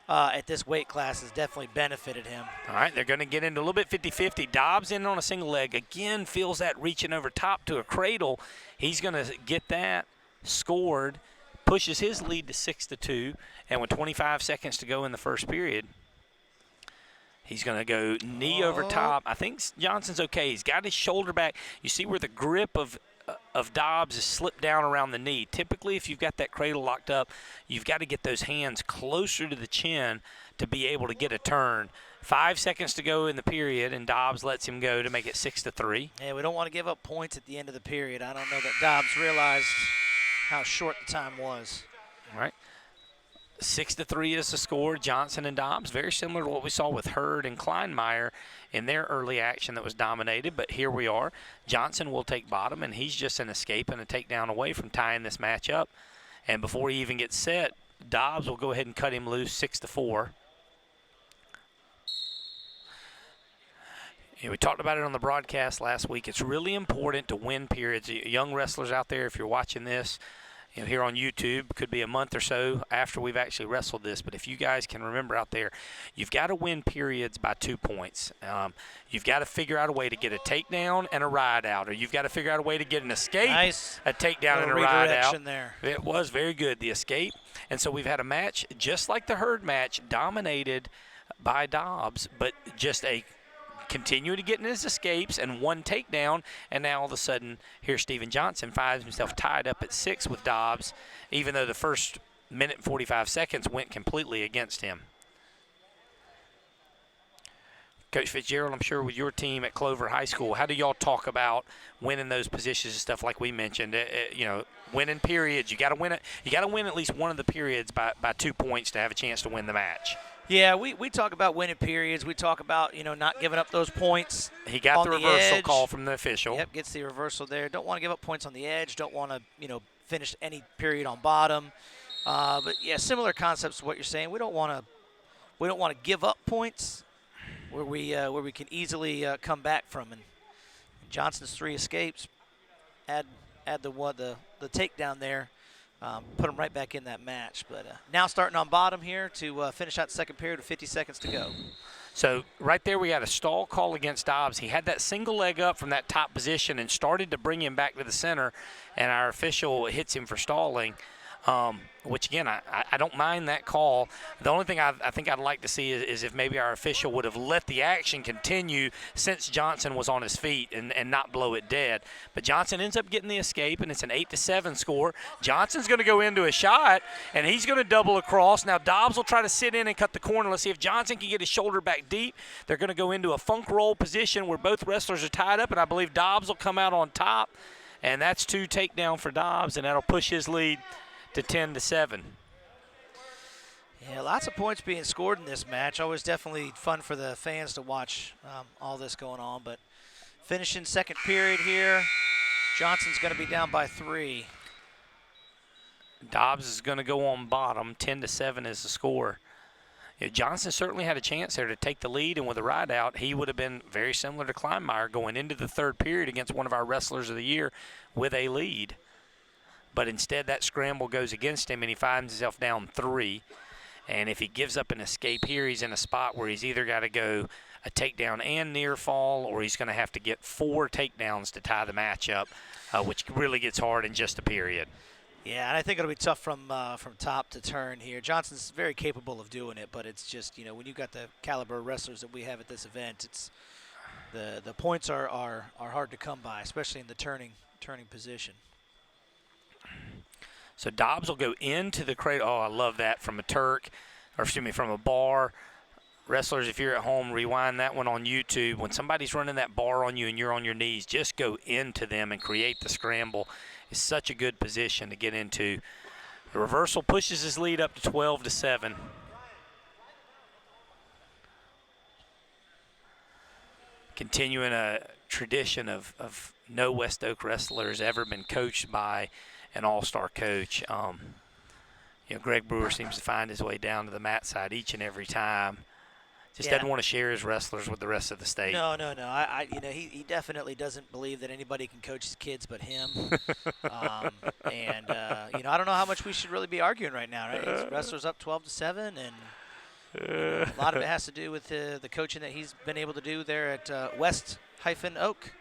at this weight class has definitely benefited him. All right, they're going to get into a little bit 50-50. Dobbs in on a single leg. Again, feels that reaching over top to a cradle. He's going to get that scored, pushes his lead to 6-2, and with 25 seconds to go in the first period, he's going to go knee over top. I think Johnson's okay. He's got his shoulder back. You see where the grip of Dobbs is slipped down around the knee. Typically, if you've got that cradle locked up, you've got to get those hands closer to the chin to be able to get a turn. 5 seconds to go in the period, and Dobbs lets him go to make it 6-3. Yeah, we don't want to give up points at the end of the period. I don't know that Dobbs realized how short the time was. All right. 6-3 is the score. Johnson and Dobbs, very similar to what we saw with Hurd and Kleinmeyer in their early action that was dominated. But here we are. Johnson will take bottom, and he's just an escape and a takedown away from tying this match up. And before he even gets set, Dobbs will go ahead and cut him loose 6-4. We talked about it on the broadcast last week. It's really important to win periods. Young wrestlers out there, if you're watching this, here on YouTube, could be a month or so after we've actually wrestled this, but if you guys can remember out there, you've got to win periods by 2 points. You've got to figure out a way to get a takedown and a ride out, or you've got to figure out a way to get an escape, nice. A takedown and a ride out. There. It was very good, the escape. And so we've had a match just like the Hurd match, dominated by Dobbs, but just a continue to get in his escapes and one takedown, and now all of a sudden here Stephen Johnson finds himself tied up at 6 with Dobbs, even though the first minute and 45 seconds went completely against him. Coach Fitzgerald, I'm sure with your team at Clover High School, how do y'all talk about winning those positions and stuff like we mentioned? Winning periods. You got to win it. You got to win at least one of the periods by 2 points to have a chance to win the match. Yeah, we talk about winning periods. We talk about, not giving up those points. He got the reversal call from the official. Yep, gets the reversal there. Don't want to give up points on the edge. Don't want to, finish any period on bottom. But yeah, similar concepts to what you're saying. We don't want to give up points where we can easily come back from. And Johnson's 3 escapes add the takedown there. Put him right back in that match. But now starting on bottom here to finish out the second period with 50 seconds to go. So right there we got a stall call against Dobbs. He had that single leg up from that top position and started to bring him back to the center, and our official hits him for stalling. Which, again, I don't mind that call. The only thing I think I'd like to see is if maybe our official would have let the action continue since Johnson was on his feet and not blow it dead. But Johnson ends up getting the escape, and it's an 8-7 score. Johnson's going to go into a shot, and he's going to double across. Now Dobbs will try to sit in and cut the corner. Let's see if Johnson can get his shoulder back deep. They're going to go into a funk roll position where both wrestlers are tied up, and I believe Dobbs will come out on top. And that's 2 takedown for Dobbs, and that'll push his lead to 10-7. Yeah, lots of points being scored in this match. Always definitely fun for the fans to watch all this going on. But finishing second period here, Johnson's going to be down by 3. Dobbs is going to go on bottom. 10-7 is the score. Johnson certainly had a chance there to take the lead, and with a ride out, he would have been very similar to Kleinmeyer going into the third period against one of our wrestlers of the year with a lead. But instead that scramble goes against him, and he finds himself down 3. And if he gives up an escape here, he's in a spot where he's either got to go a takedown and near fall, or he's going to have to get 4 takedowns to tie the match up, which really gets hard in just a period. Yeah, and I think it'll be tough from top to turn here. Johnson's very capable of doing it, but it's just, when you've got the caliber of wrestlers that we have at this event, it's the points are hard to come by, especially in the turning position. So Dobbs will go into the cradle. Oh, I love that from from a bar. Wrestlers, if you're at home, rewind that one on YouTube. When somebody's running that bar on you and you're on your knees, just go into them and create the scramble. It's such a good position to get into. The reversal pushes his lead up to 12-7. Continuing a tradition of no West Oak wrestler has ever been coached by an all-star coach. Greg Brewer seems to find his way down to the mat side each and every time. Just doesn't want to share his wrestlers with the rest of the state. No. He definitely doesn't believe that anybody can coach his kids but him. I don't know how much we should really be arguing right now, right? His wrestlers up 12-7, and a lot of it has to do with the coaching that he's been able to do there at West-Oak.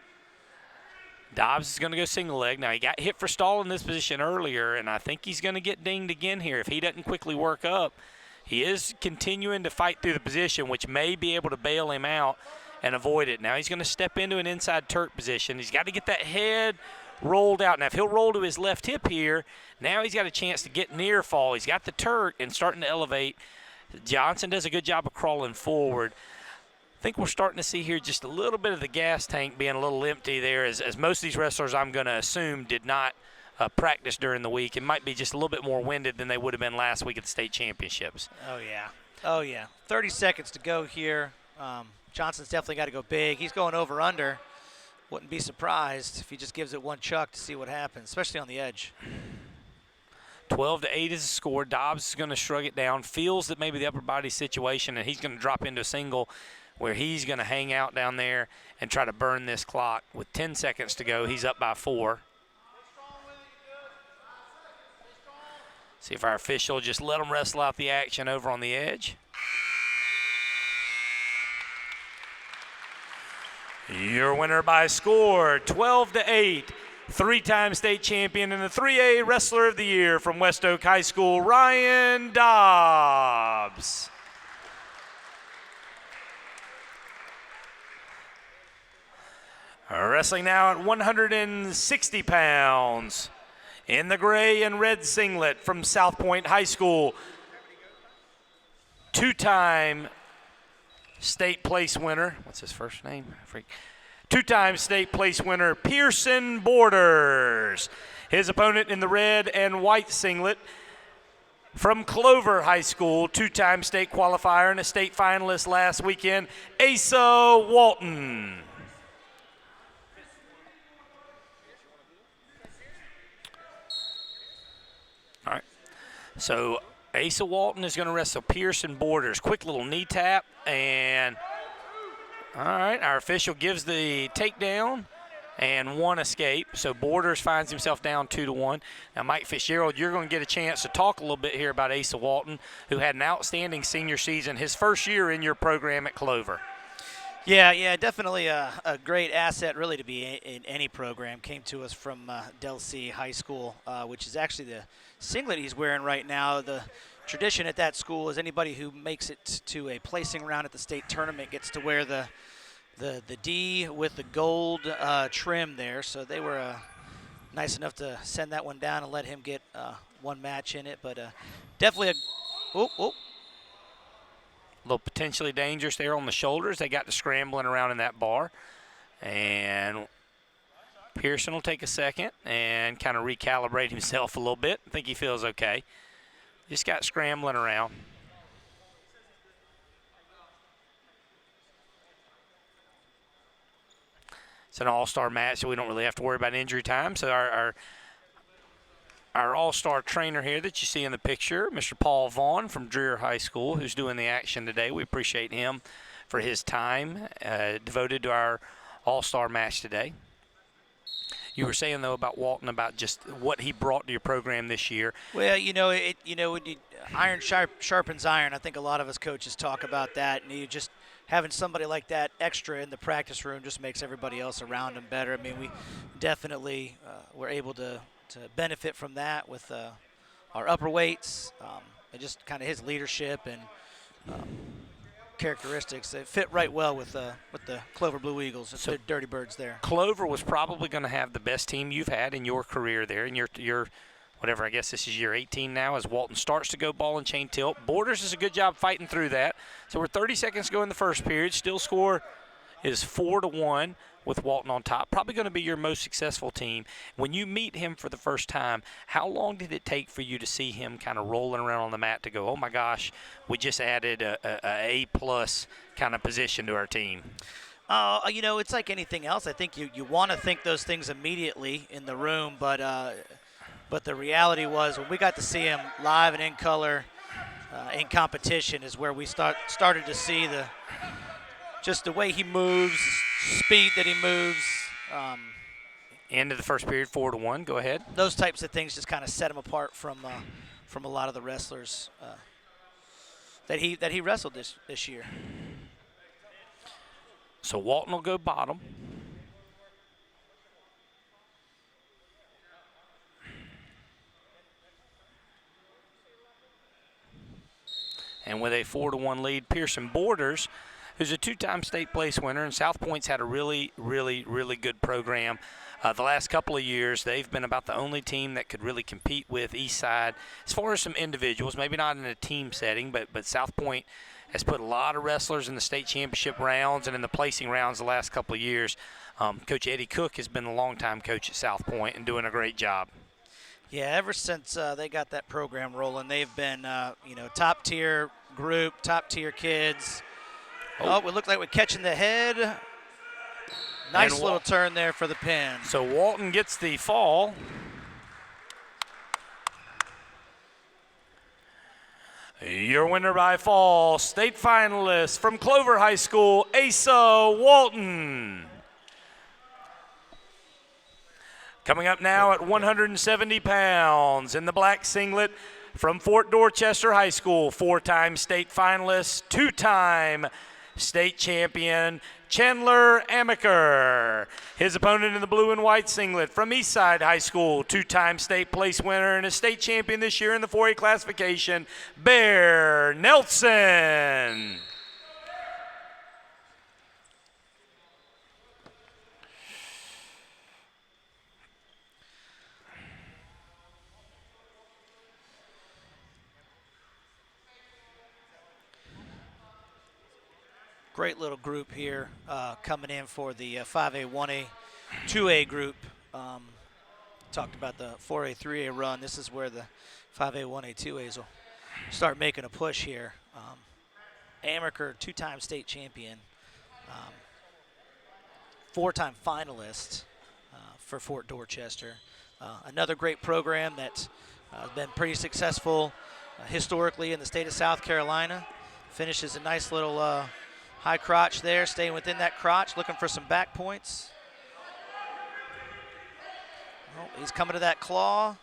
Dobbs is going to go single leg. Now, he got hit for stall in this position earlier, and I think he's going to get dinged again here if he doesn't quickly work up. He is continuing to fight through the position, which may be able to bail him out and avoid it. Now he's going to step into an inside Turk position. He's got to get that head rolled out. Now, if he'll roll to his left hip here, now he's got a chance to get near fall. He's got the Turk and starting to elevate. Johnson does a good job of crawling forward. I think we're starting to see here just a little bit of the gas tank being a little empty there, as most of these wrestlers, I'm going to assume, did not practice during the week. It might be just a little bit more winded than they would have been last week at the state championships. Oh, yeah. 30 seconds to go here. Johnson's definitely got to go big. He's going over-under. Wouldn't be surprised if he just gives it one chuck to see what happens, especially on the edge. 12-8 is the score. Dobbs is going to shrug it down, feels that maybe the upper body situation, and he's going to drop into a single where he's going to hang out down there and try to burn this clock. With 10 seconds to go, he's up by 4. See if our official just let him wrestle out the action over on the edge. Your winner by score, 12-8, 3-time state champion and the 3A Wrestler of the Year from West Oak High School, Ryan Dobbs. Wrestling now at 160 pounds. In the gray and red singlet from South Point High School, 2-time state place winner. What's his first name? Two-time state place winner, Pearson Borders. His opponent in the red and white singlet from Clover High School, two-time state qualifier and a state finalist last weekend, Asa Walton. All right. So Asa Walton is going to wrestle Pearson Borders. Quick little knee tap, and all right, our official gives the takedown and one escape. So Borders finds himself down 2-1. Now, Mike Fitzgerald, you're going to get a chance to talk a little bit here about Asa Walton, who had an outstanding senior season, his first year in your program at Clover. Yeah, definitely a great asset, really, to be in any program. Came to us from Del C High School, which is actually the singlet he's wearing right now. The tradition at that school is anybody who makes it to a placing round at the state tournament gets to wear the D with the gold trim there. So they were nice enough to send that one down and let him get one match in it. But definitely a little potentially dangerous there on the shoulders. They got to scrambling around in that bar. And Pearson will take a second and kind of recalibrate himself a little bit. I think he feels okay. Just got scrambling around. It's an all-star match, so we don't really have to worry about injury time. So our all-star trainer here that you see in the picture, Mr. Paul Vaughn from Dreer High School, who's doing the action today. We appreciate him for his time devoted to our all-star match today. You were saying, though, about Walton, about just what he brought to your program this year. Well, when iron sharpens iron. I think a lot of us coaches talk about that, and you just having somebody like that extra in the practice room just makes everybody else around him better. I mean, we definitely were able to benefit from that with our upper weights and just kind of his leadership and characteristics. They fit right well with the Clover Blue Eagles. So the Dirty Birds there. Clover was probably going to have the best team you've had in your career there, in your whatever, I guess this is year 18 now, as Walton starts to go ball and chain tilt. Borders does a good job fighting through that. So we're 30 seconds to go in the first period. Still score is 4-1 with Walton on top. Probably going to be your most successful team. When you meet him for the first time, how long did it take for you to see him kind of rolling around on the mat to go, oh my gosh, we just added a A+ kind of position to our team? It's like anything else. I think you want to think those things immediately in the room, but the reality was when we got to see him live and in color in competition is where we started to see just the way he moves, speed that he moves. End of the first period, 4-1. Go ahead. Those types of things just kind of set him apart from a lot of the wrestlers that he wrestled this year. So Walton will go bottom. And with a 4-1 lead, Pearson Borders, who's a two-time state place winner, and South Point's had a really, really, really good program. The last couple of years, they've been about the only team that could really compete with Eastside as far as some individuals, maybe not in a team setting, but South Point has put a lot of wrestlers in the state championship rounds and in the placing rounds the last couple of years. Coach Eddie Cook has been a longtime coach at South Point and doing a great job. Yeah, ever since they got that program rolling, they've been, top-tier group, top-tier kids. Oh, it looked like we're catching the head. Nice little turn there for the pin. So Walton gets the fall. Your winner by fall, state finalist from Clover High School, Asa Walton. Coming up now at 170 pounds in the black singlet from Fort Dorchester High School, four-time state finalist, two-time state champion, Chandler Amaker. His opponent in the blue and white singlet from Eastside High School, two-time state place winner and a state champion this year in the 4A classification, Bear Nelson. Great little group here coming in for the 5A, 1A, 2A group. Talked about the 4A, 3A run. This is where the 5A, 1A, 2As will start making a push here. Amaker, two-time state champion, four-time finalist for Fort Dorchester. Another great program that's been pretty successful historically in the state of South Carolina. Finishes a nice little high crotch there, staying within that crotch, looking for some back points. Oh, he's coming to that claw.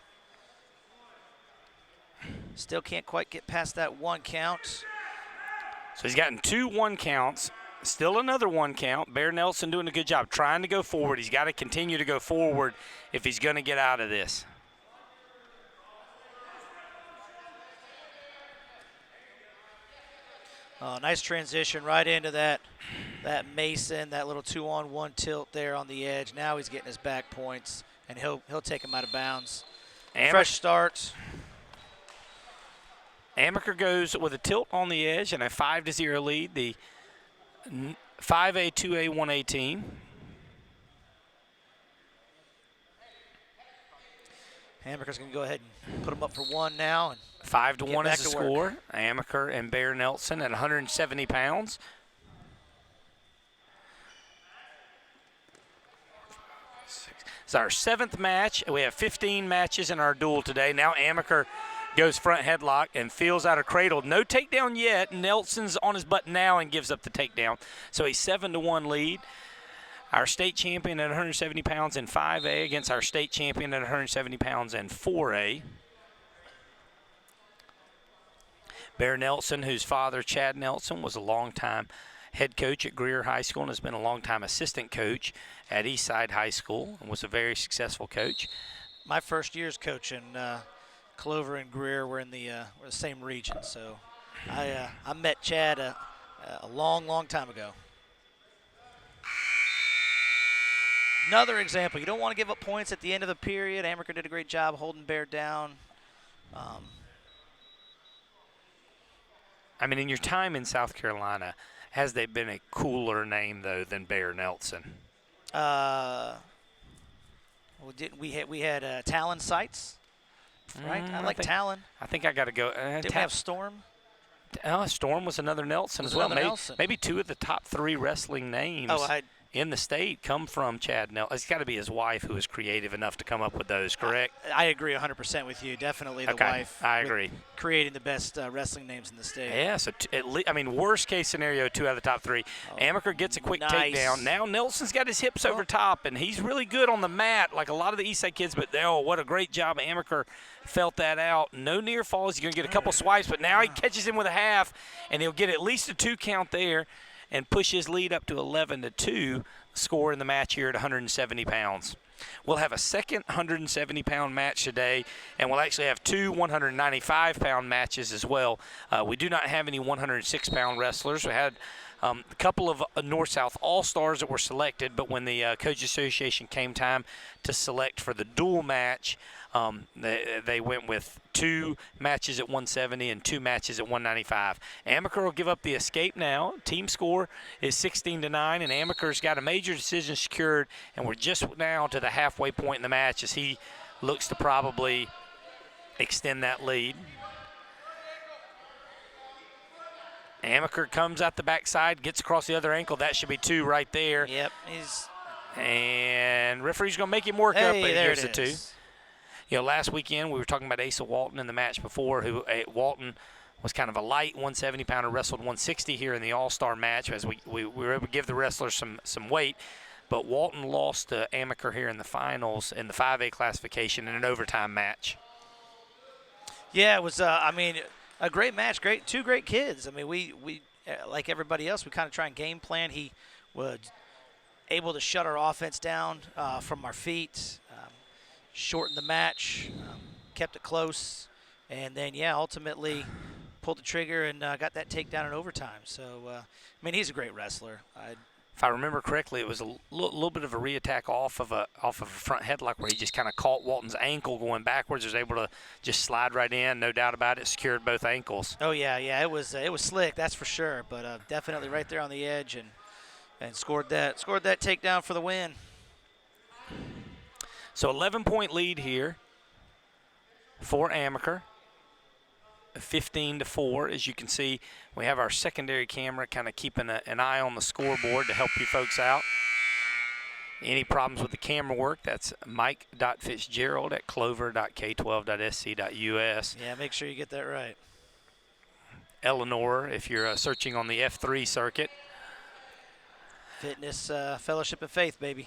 Still can't quite get past that 1 count. So he's gotten 2 1 counts. Still another 1 count. Bear Nelson doing a good job trying to go forward. He's got to continue to go forward if he's going to get out of this. Nice transition right into that Mason, that little 2-on-1 tilt there on the edge. Now he's getting his back points, and he'll take him out of bounds. Fresh start. Amaker goes with a tilt on the edge and a 5-0 lead. The 5A, 2A, 1A team. Amaker's going to go ahead and put him up for 1 now. And 5-1 is the score. Amaker and Bear Nelson at 170 pounds. It's our 7th match. We have 15 matches in our duel today. Now Amaker goes front headlock and feels out a cradle. No takedown yet. Nelson's on his butt now and gives up the takedown. So a 7-1 lead. Our state champion at 170 pounds in 5A against our state champion at 170 pounds in 4A. Bear Nelson, whose father, Chad Nelson, was a longtime head coach at Greer High School and has been a longtime assistant coach at Eastside High School and was a very successful coach. My first year's coaching, Clover and Greer were in the same region, so I met Chad a long time ago. Another example, you don't want to give up points at the end of the period. Amaker did a great job holding Bear down. I mean, in your time in South Carolina, has there been a cooler name, though, than Bear Nelson? We had Talon Sights, right? I like Talon. I think I got to go. Didn't we have Storm? Storm was another Nelson as well. Maybe 2 of the top 3 wrestling names in the state come from Chad Nelson. It's got to be his wife who is creative enough to come up with those, correct? I agree 100% with you. Definitely the wife. I agree. Creating the best wrestling names in the state. Yeah, so worst case scenario, 2 out of the top 3. Amaker gets a quick takedown. Now Nelson's got his hips over top, and he's really good on the mat, like a lot of the Eastside kids, but what a great job. Amaker felt that out. No near falls. He's going to get a couple swipes, but now he catches him with a half, and he'll get at least a 2 count there and push his lead up to 11-2, score in the match here at 170 pounds. We'll have a second 170-pound match today, and we'll actually have 2 195-pound matches as well. We do not have any 106-pound wrestlers. We had a couple of North-South All-Stars that were selected, but when the Coach Association came time to select for the dual match, they went with 2 matches at 170 and 2 matches at 195. Amaker will give up the escape now. Team score is 16-9, and Amaker's got a major decision secured, and we're just now to the halfway point in the match as he looks to probably extend that lead. Amaker comes out the backside, gets across the other ankle. That should be 2 right there. Yep. And referee's going to make him work up, but there here's the 2. You know, last weekend we were talking about Asa Walton in the match before, who Walton was kind of a light 170-pounder, wrestled 160 here in the All-Star match as we were able to give the wrestlers some weight. But Walton lost to Amaker here in the finals in the 5A classification in an overtime match. Yeah, it was, a great match. 2 great kids. I mean, we like everybody else, we kind of try and game plan. He was able to shut our offense down from our feet, shortened the match, kept it close, and then, ultimately pulled the trigger and got that takedown in overtime. So, he's a great wrestler. If I remember correctly, it was a little bit of a reattack off of a front headlock where he just kind of caught Walton's ankle going backwards. Was able to just slide right in, no doubt about it. Secured both ankles. Oh yeah, it was slick, that's for sure. But definitely right there on the edge and scored that takedown for the win. So 11-point lead here for Amaker. 15-4, as you can see. We have our secondary camera kind of keeping an eye on the scoreboard to help you folks out. Any problems with the camera work, that's mike.fitzgerald@clover.k12.sc.us. Yeah, make sure you get that right. Eleanor, if you're searching on the F3 circuit. Fitness, fellowship, and faith, baby.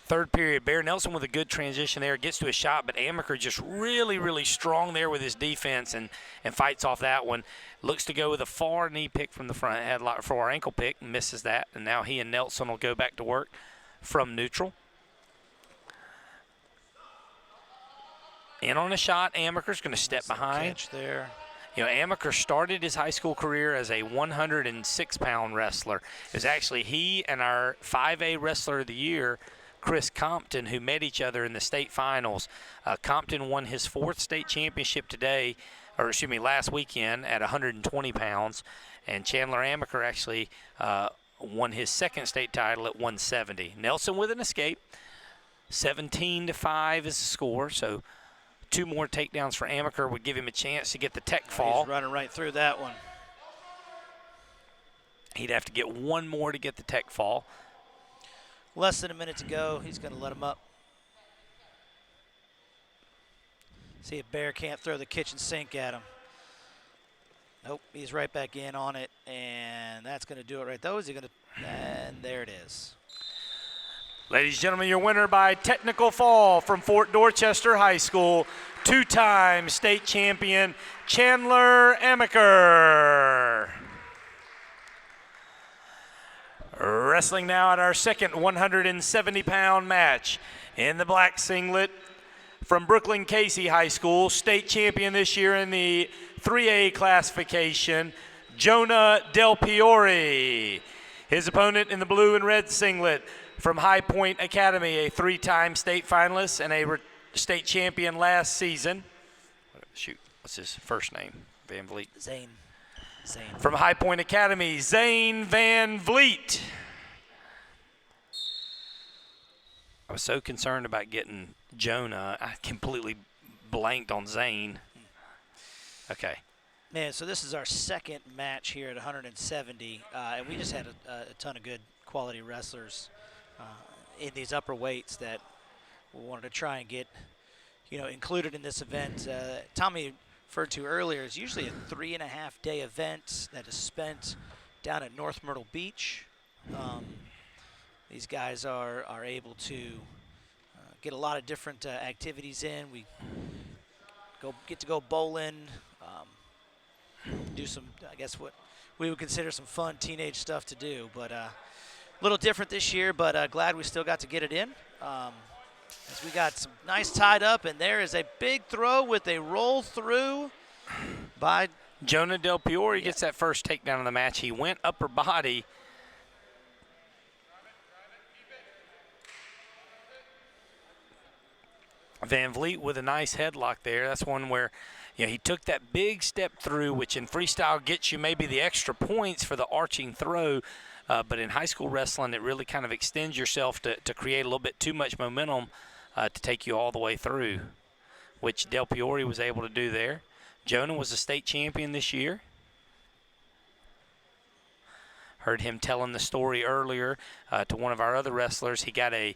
Third period, Bear Nelson with a good transition there, gets to a shot, but Amaker just really, really strong there with his defense and fights off that one. Looks to go with a far knee pick from the front headlock for our ankle pick, misses that, and now he and Nelson will go back to work from neutral. In on a shot, Amaker's going to step behind. Catch there. You know, Amaker started his high school career as a 106-pound wrestler. It was actually he and our 5A Wrestler of the Year, Chris Compton, who met each other in the state finals. Compton won his 4th state championship last weekend at 120 pounds, and Chandler Amaker actually won his 2nd state title at 170. Nelson with an escape. 17-5 is the score, so 2 more takedowns for Amaker would give him a chance to get the tech fall. He's running right through that one. He'd have to get 1 more to get the tech fall. Less than a minute to go. He's going to let him up. See if Bear can't throw the kitchen sink at him. Nope, he's right back in on it, and that's going to do it right though. Is he going to? And there it is. Ladies and gentlemen, your winner by technical fall from Fort Dorchester High School, 2-time state champion, Chandler Amaker. Wrestling now at our second 170-pound match. In the black singlet from Brooklyn Casey High School, state champion this year in the 3A classification, Jonah Del Piore. His opponent in the blue and red singlet from High Point Academy, a 3-time state finalist and a state champion last season. What's his first name? Van Vliet. Zane. From High Point Academy, Zane Van Vliet. I was so concerned about getting Jonah, I completely blanked on Zane. Okay. Man, so this is our second match here at 170, and we just had a ton of good quality wrestlers in these upper weights that we wanted to try and get, included in this event. Tommy referred to earlier is usually a 3.5-day event that is spent down at North Myrtle Beach. These guys are able to get a lot of different activities in. We get to go bowling, do some, I guess what we would consider some fun teenage stuff to do, but a little different this year, but glad we still got to get it in. As we got some nice tied up, and there is a big throw with a roll through by Jonah Del Piore. He gets that first takedown of the match. He went upper body. Van Vliet with a nice headlock there. That's one where he took that big step through, which in freestyle gets you maybe the extra points for the arching throw. But in high school wrestling, it really kind of extends yourself to create a little bit too much momentum to take you all the way through, which Del Piore was able to do there. Jonah was a state champion this year. Heard him telling the story earlier to one of our other wrestlers. He got a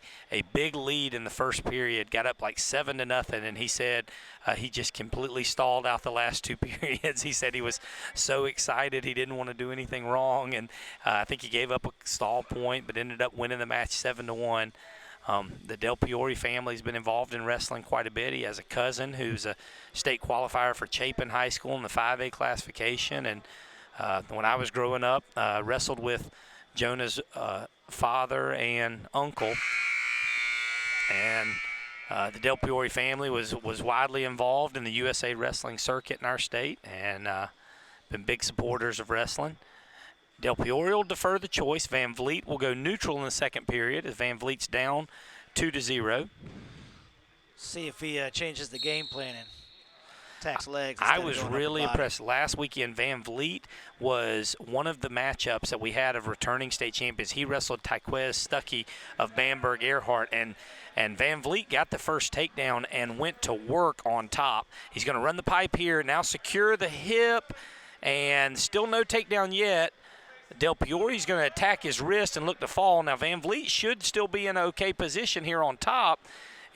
big lead in the first period, got up like 7-0, and he said he just completely stalled out the last 2 periods. He said he was so excited he didn't want to do anything wrong, and I think he gave up a stall point but ended up winning the match 7-1. The Del Piore family's been involved in wrestling quite a bit. He has a cousin who's a state qualifier for Chapin High School in the 5A classification, and when I was growing up, wrestled with Jonah's father and uncle, and the Del Piore family was widely involved in the USA wrestling circuit in our state, and been big supporters of wrestling. Del Peoria will defer the choice. Van Vliet will go neutral in the second period as Van Vliet's down 2-0. See if he changes the game plan and attacks legs. I was really impressed. Last weekend, Van Vliet was one of the matchups that we had of returning state champions. He wrestled Tyquez Stuckey of Bamberg Earhart, and Van Vliet got the first takedown and went to work on top. He's going to run the pipe here, now secure the hip, and still no takedown yet. Del Peoria's going to attack his wrist and look to fall. Now, Van Vliet should still be in an okay position here on top.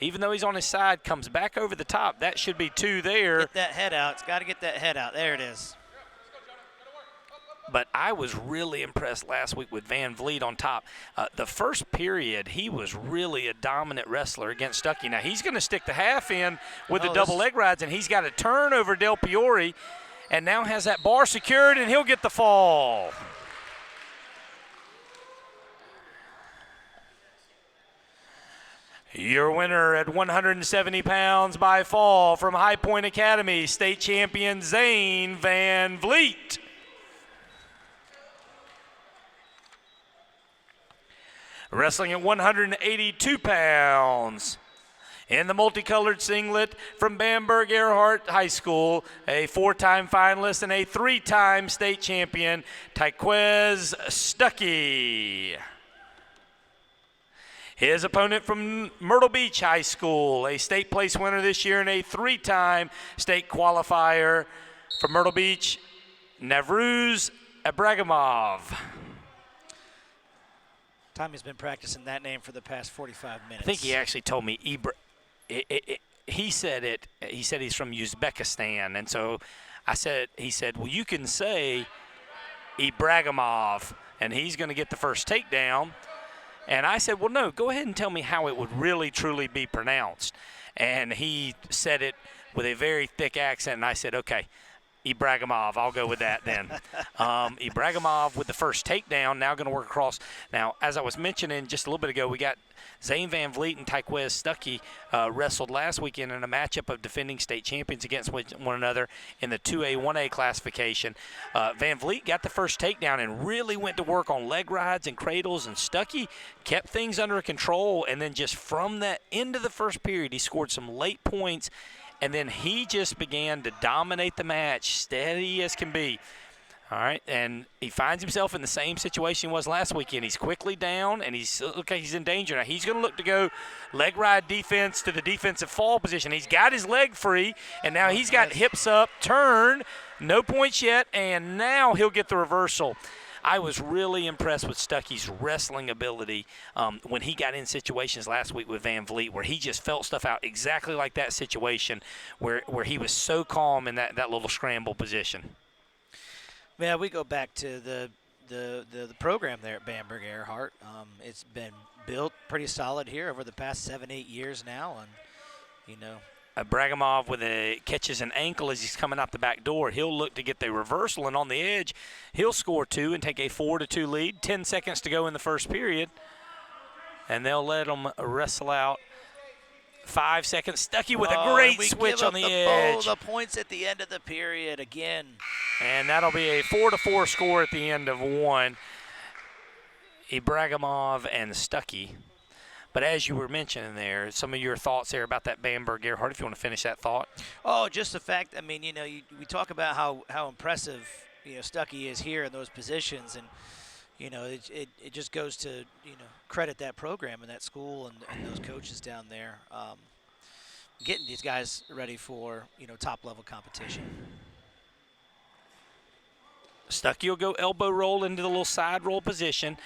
Even though he's on his side, comes back over the top. That should be 2 there. Get that head out. It's got to get that head out. There it is. But I was really impressed last week with Van Vliet on top. The first period, he was really a dominant wrestler against Stuckey. Now, he's going to stick the half in with the double leg rides, and he's got a turn over Del Peoria, and now has that bar secured, and he'll get the fall. Your winner at 170 pounds by fall from High Point Academy, state champion Zane Van Vliet. Wrestling at 182 pounds. In the multicolored singlet from Bamberg Earhart High School, a 4-time finalist and a 3-time state champion, Tyquez Stuckey. His opponent from Myrtle Beach High School, a state place winner this year and a 3-time state qualifier from Myrtle Beach, Navruz Abragamov. Tommy's been practicing that name for the past 45 minutes. I think he actually told me he said he's from Uzbekistan, and so he said, well, you can say Ibragimov, and he's going to get the first takedown. And I said, well, no, go ahead and tell me how it would really, truly be pronounced. And he said it with a very thick accent, and I said, okay, Ibragimov, I'll go with that then. Ibragimov with the first takedown, now going to work across. Now, as I was mentioning just a little bit ago, we got Zane Van Vliet and Tyquez Stuckey wrestled last weekend in a matchup of defending state champions against one another in the 2A, 1A classification. Van Vliet got the first takedown and really went to work on leg rides and cradles, and Stuckey kept things under control, and then just from that end of the first period, he scored some late points, and then he just began to dominate the match, steady as can be. All right, and he finds himself in the same situation he was last weekend. He's quickly down, and he's in danger. Now, he's going to look to go leg ride defense to the defensive fall position. He's got his leg free, and now he's got hips up, turn, no points yet, and now he'll get the reversal. I was really impressed with Stuckey's wrestling ability when he got in situations last week with Van Vliet where he just felt stuff out exactly like that situation where he was so calm in that little scramble position. Yeah, we go back to the program there at Bamberg Earhart. It's been built pretty solid here over the past 7-8 years now, and you know. Bragimov catches an ankle as he's coming out the back door. He'll look to get the reversal, and on the edge, he'll score 2 and take a 4-2 lead. 10 seconds to go in the first period, and they'll let him wrestle out. 5 seconds. Stuckey with a great switch on the edge. The points at the end of the period again. And that'll be a 4-4 score at the end of one. Ibragimov and Stuckey. But as you were mentioning there, some of your thoughts there about that Bamberg Earhart, if you want to finish that thought. Oh, just the fact, I mean, you know, we talk about how impressive, you know, Stuckey is here in those positions, and, you know, it just goes to, you know, credit that program and that school and those coaches down there getting these guys ready for, you know, top-level competition. Stuckey will go elbow roll into the little side roll position.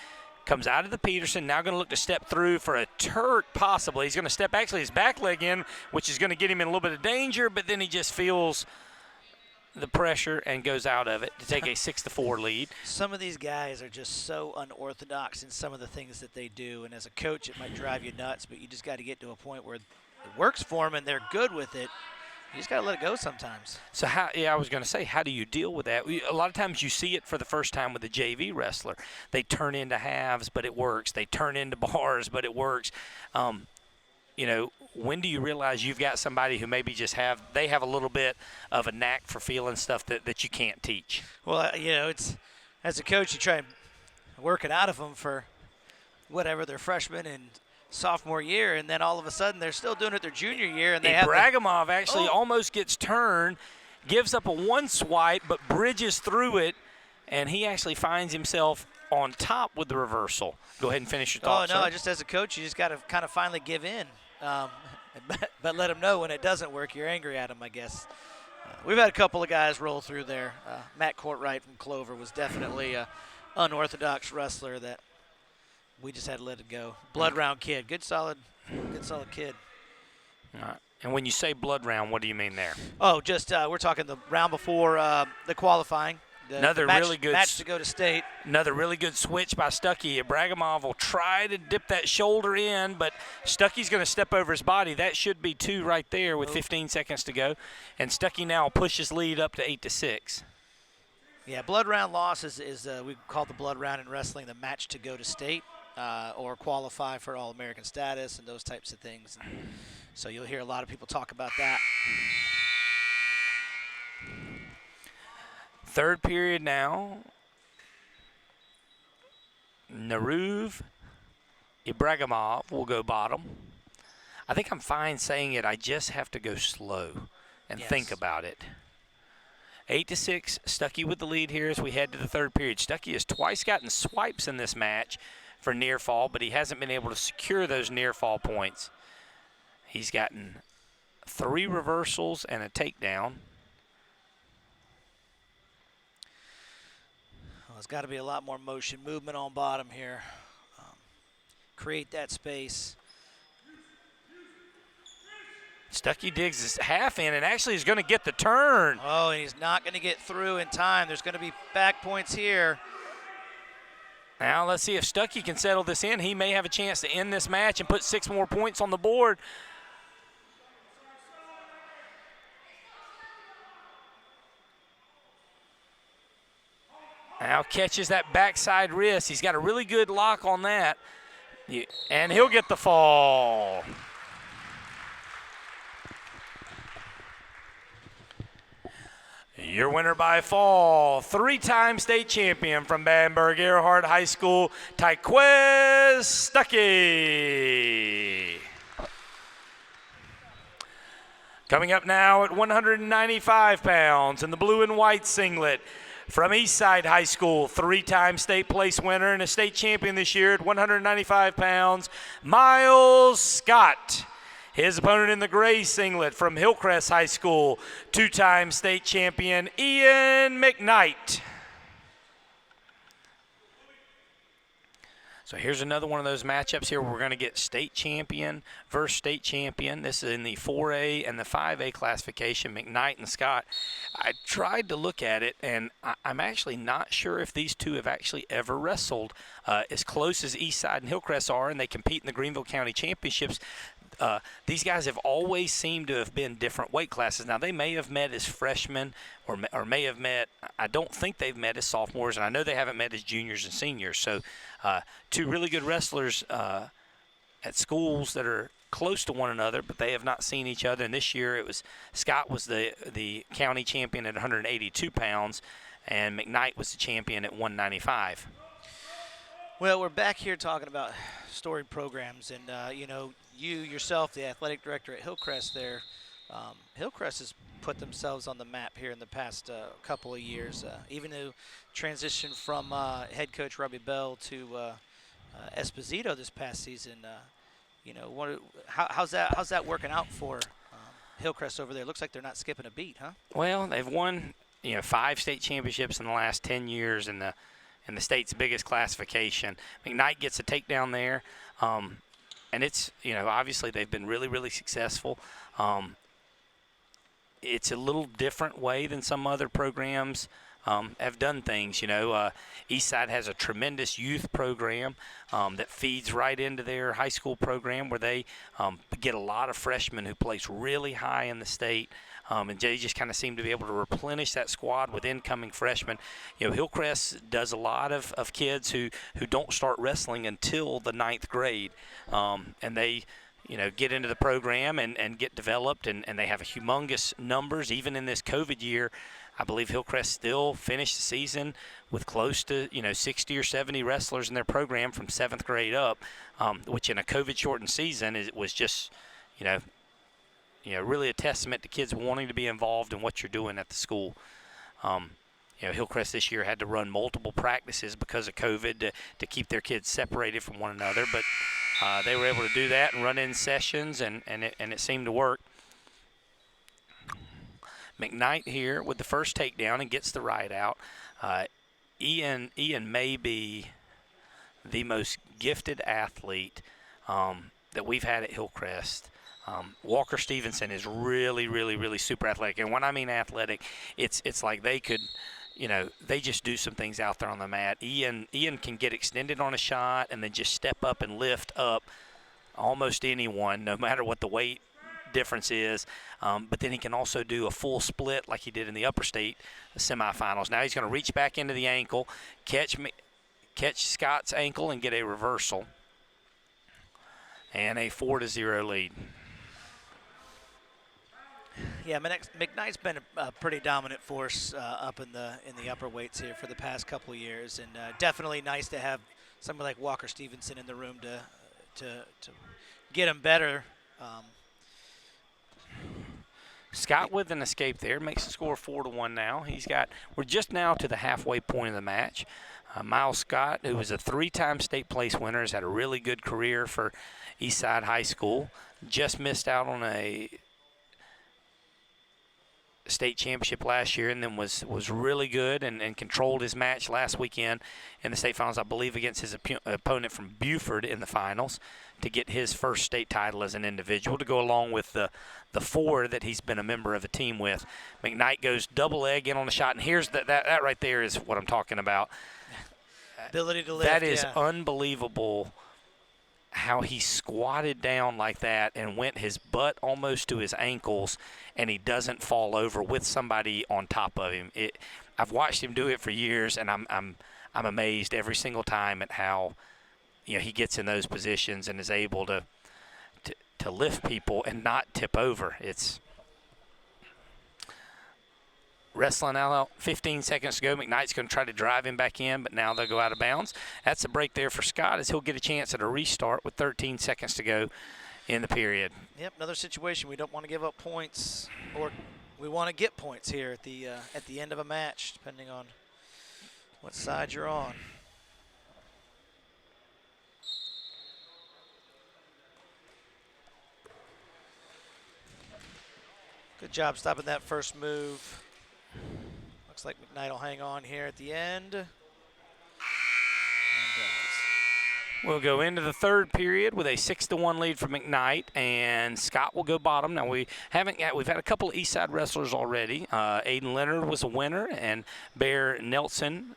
Comes out of the Peterson, now going to look to step through for a Turk possibly. He's going to step actually his back leg in, which is going to get him in a little bit of danger, but then he just feels the pressure and goes out of it to take a 6-4 lead. Some of these guys are just so unorthodox in some of the things that they do, and as a coach it might drive you nuts, but you just got to get to a point where it works for them and they're good with it. You just got to let it go sometimes. So I was going to say, how do you deal with that? A lot of times you see it for the first time with a JV wrestler. They turn into halves, but it works. They turn into bars, but it works. You know, when do you realize you've got somebody who maybe they have a little bit of a knack for feeling stuff that you can't teach? Well, you know, it's as a coach, you try and work it out of them for whatever their freshman and sophomore year, and then all of a sudden they're still doing it their junior year, and they have Bragimov actually almost gets turned, gives up a one swipe, but bridges through it, and he actually finds himself on top with the reversal. Go ahead and finish your thoughts. Oh, no, sir. just as a coach, you just got to kind of finally give in, but let them know when it doesn't work, you're angry at them, I guess. We've had a couple of guys roll through there. Matt Courtwright from Clover was definitely an unorthodox wrestler that we just had to let it go. Blood round kid, good solid kid. All right. And when you say blood round, what do you mean there? Oh, just we're talking the round before the qualifying. Another really good match to go to state. Another really good switch by Stuckey. Bragimov will try to dip that shoulder in, but Stuckey's going to step over his body. That should be 2 right there with 15 seconds to go. And Stuckey now pushes lead up to 8-6. Yeah, blood round loss is we call the blood round in wrestling the match to go to state or qualify for All-American status and those types of things. So you'll hear a lot of people talk about that. Third period now. Naruv Ibragimov will go bottom. I think I'm fine saying it. I just have to go slow and think about it. 8-6, Stuckey with the lead here as we head to the third period. Stuckey has twice gotten swipes in this match for near fall, but he hasn't been able to secure those near fall points. He's gotten 3 reversals and a takedown. Well, there's got to be a lot more motion, movement on bottom here. Create that space. Stuckey digs his half in and actually is going to get the turn. Oh, and he's not going to get through in time. There's going to be back points here. Now let's see if Stuckey can settle this in. He may have a chance to end this match and put 6 more points on the board. Now catches that backside wrist. He's got a really good lock on that. And he'll get the fall. Your winner by fall, 3-time state champion from Bamberg Earhart High School, Tyquez Stuckey. Coming up now at 195 pounds in the blue and white singlet, from Eastside High School, 3-time state place winner and a state champion this year at 195 pounds, Miles Scott. His opponent in the gray singlet from Hillcrest High School, 2-time state champion, Ian McKnight. So here's another one of those matchups here where we're going to get state champion versus state champion. This is in the 4A and the 5A classification, McKnight and Scott. I tried to look at it, and I'm actually not sure if these two have actually ever wrestled as close as Eastside and Hillcrest are, and they compete in the Greenville County Championships. These guys have always seemed to have been different weight classes. Now, they may have met as freshmen or may have met – I don't think they've met as sophomores, and I know they haven't met as juniors and seniors. So, 2 really good wrestlers at schools that are close to one another, but they have not seen each other. And this year Scott was the county champion at 182 pounds, and McKnight was the champion at 195. Well, we're back here talking about storied programs, and you yourself, the athletic director at Hillcrest there, Hillcrest has put themselves on the map here in the past couple of years. Even the transition from head coach Robbie Bell to Esposito this past season, how's that working out for Hillcrest over there? Looks like they're not skipping a beat, huh? Well, they've won 5 state championships in the last 10 years in the state's biggest classification. McKnight gets a takedown there. And it's, obviously they've been really, really successful. It's a little different way than some other programs have done things. Eastside has a tremendous youth program that feeds right into their high school program where they get a lot of freshmen who place really high in the state. And they just kind of seem to be able to replenish that squad with incoming freshmen. Hillcrest does a lot of kids who don't start wrestling until the 9th grade. And they, get into the program and get developed. And they have humongous numbers. Even in this COVID year, I believe Hillcrest still finished the season with close to 60 or 70 wrestlers in their program from 7th grade up, which in a COVID-shortened season was just really a testament to kids wanting to be involved in what you're doing at the school. Hillcrest this year had to run multiple practices because of COVID to keep their kids separated from one another, but they were able to do that and run in sessions, and it seemed to work. McKnight here with the first takedown and gets the right out. Ian may be the most gifted athlete that we've had at Hillcrest. Walker Stevenson is really, really, really super athletic. And when I mean athletic, it's like they could, they just do some things out there on the mat. Ian can get extended on a shot and then just step up and lift up almost anyone, no matter what the weight difference is, but then he can also do a full split like he did in the upper state semifinals. Now he's going to reach back into the ankle, catch Scott's ankle and get a reversal, and a 4-0 lead. Yeah, McKnight's been a pretty dominant force up in the upper weights here for the past couple of years, and definitely nice to have somebody like Walker Stevenson in the room to get him better. Scott with an escape there makes the score 4-1 now. We're just now to the halfway point of the match. Miles Scott, who was a 3-time state place winner, has had a really good career for Eastside High School. Just missed out on a state championship last year, and then was really good and controlled his match last weekend in the state finals, I believe, against his opponent from Buford in the finals, to get his first state title as an individual, to go along with the 4 that he's been a member of the team with. McKnight goes double leg in on the shot, and here's that right there is what I'm talking about. Ability to lift. That is unbelievable, how he squatted down like that and went his butt almost to his ankles, and he doesn't fall over with somebody on top of him. I've watched him do it for years, and I'm amazed every single time at how he gets in those positions and is able to lift people and not tip over. It's wrestling out, 15 seconds to go. McKnight's going to try to drive him back in, but now they'll go out of bounds. That's a break there for Scott, as he'll get a chance at a restart with 13 seconds to go in the period. Yep, another situation. We don't want to give up points, or we want to get points here at the end of a match, depending on what side you're on. Good job stopping that first move. Looks like McKnight will hang on here at the end. We'll go into the third period with a 6-1 lead for McKnight, and Scott will go bottom. Now we've had a couple of Eastside wrestlers already. Aiden Leonard was a winner, and Bear Nelson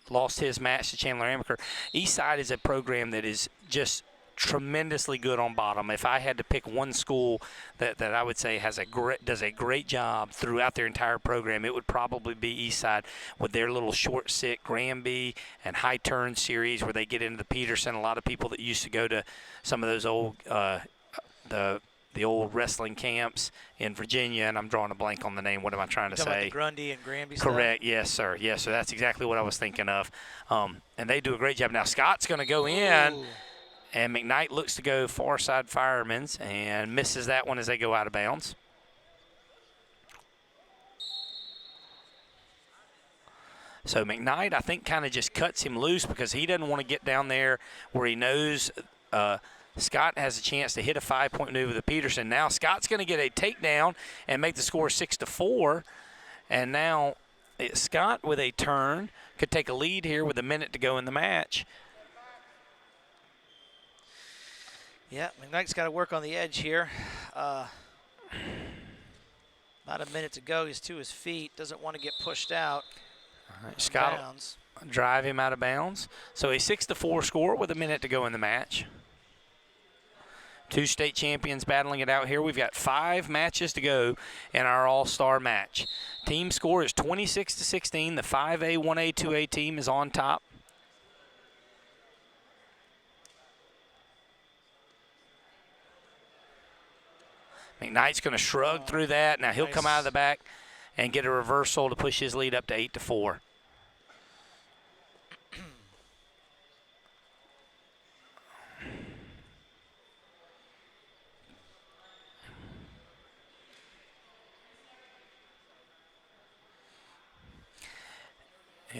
lost his match to Chandler Amaker. Eastside is a program that is just tremendously good on bottom. If I had to pick one school that I would say does a great job throughout their entire program, it would probably be Eastside, with their little short sit Granby and high turn series where they get into the Peterson. A lot of people that used to go to some of those old the old wrestling camps in Virginia, and I'm drawing a blank on the name. What am I trying to say? About the Grundy and Granby Correct. stuff? Yes, sir. Yes, so that's exactly what I was thinking of. And they do a great job. Now Scott's going to go in. Ooh. And McKnight looks to go far side Fireman's and misses that one as they go out of bounds. So McKnight, I think, kind of just cuts him loose because he doesn't want to get down there where he knows Scott has a chance to hit a 5-point move with the Peterson. Now Scott's going to get a takedown and make the score 6-4. And now Scott with a turn could take a lead here with a minute to go in the match. Yeah, McKnight's got to work on the edge here. About a minute to go. He's to his feet. Doesn't want to get pushed out. All right, Scott will drive him out of bounds. So a 6-4 score with a minute to go in the match. Two state champions battling it out here. We've got 5 matches to go in our all-star match. Team score is 26-16. The 5A, 1A, 2A team is on top. McKnight's going to shrug through that. Now he'll come out of the back and get a reversal to push his lead up to 8-4.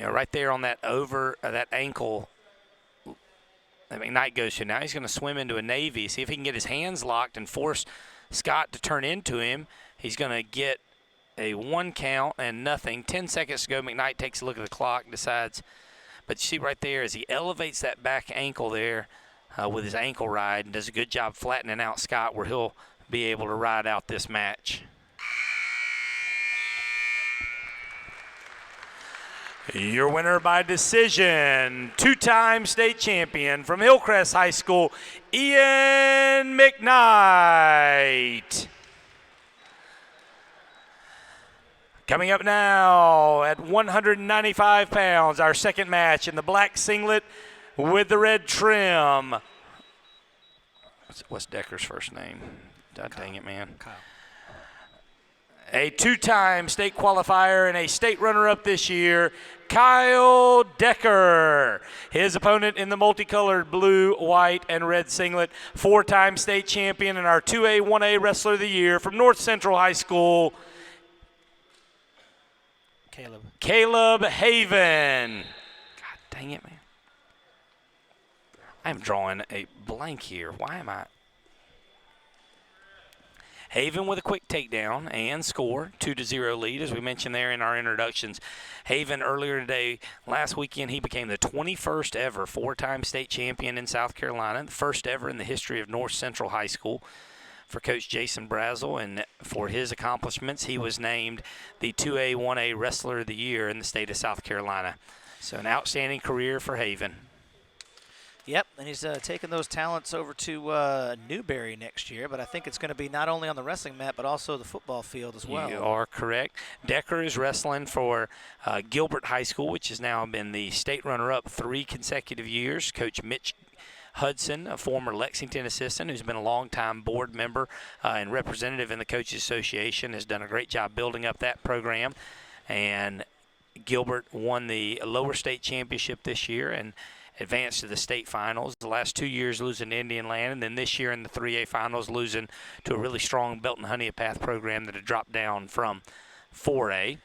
Right there on that that ankle that McKnight goes to. Now he's going to swim into a Navy, see if he can get his hands locked and force Scott to turn into him. He's going to get a 1 count and nothing. 10 seconds to go. McKnight takes a look at the clock, decides. But you see right there as he elevates that back ankle there with his ankle ride and does a good job flattening out Scott where he'll be able to ride out this match. Your winner by decision, 2-time state champion from Hillcrest High School, Ian McKnight. Coming up now at 195 pounds, our second match in the black singlet with the red trim. What's Decker's first name? God dang it, man. Kyle. A 2-time state qualifier and a state runner-up this year, Kyle Decker. His opponent in the multicolored blue, white, and red singlet, 4-time state champion and our 2A, 1A Wrestler of the Year from North Central High School, Caleb Haven. God dang it, man. I'm drawing a blank here. Why am I? Haven with a quick takedown and score, 2-0 lead, as we mentioned there in our introductions. Haven earlier today, last weekend, he became the 21st ever 4-time state champion in South Carolina, the first ever in the history of North Central High School for Coach Jason Brazel. And for his accomplishments, he was named the 2A, 1A Wrestler of the Year in the state of South Carolina. So an outstanding career for Haven. Yep, and he's taking those talents over to Newberry next year, but I think it's going to be not only on the wrestling mat, but also the football field as well. You are correct. Decker is wrestling for Gilbert High School, which has now been the state runner-up 3 consecutive years. Coach Mitch Hudson, a former Lexington assistant who's been a longtime board member and representative in the Coaches Association, has done a great job building up that program. And Gilbert won the lower state championship this year and advanced to the state finals. The last 2 years losing to Indian Land, and then this year in the 3A finals losing to a really strong Belton Honeypath program that had dropped down from 4A.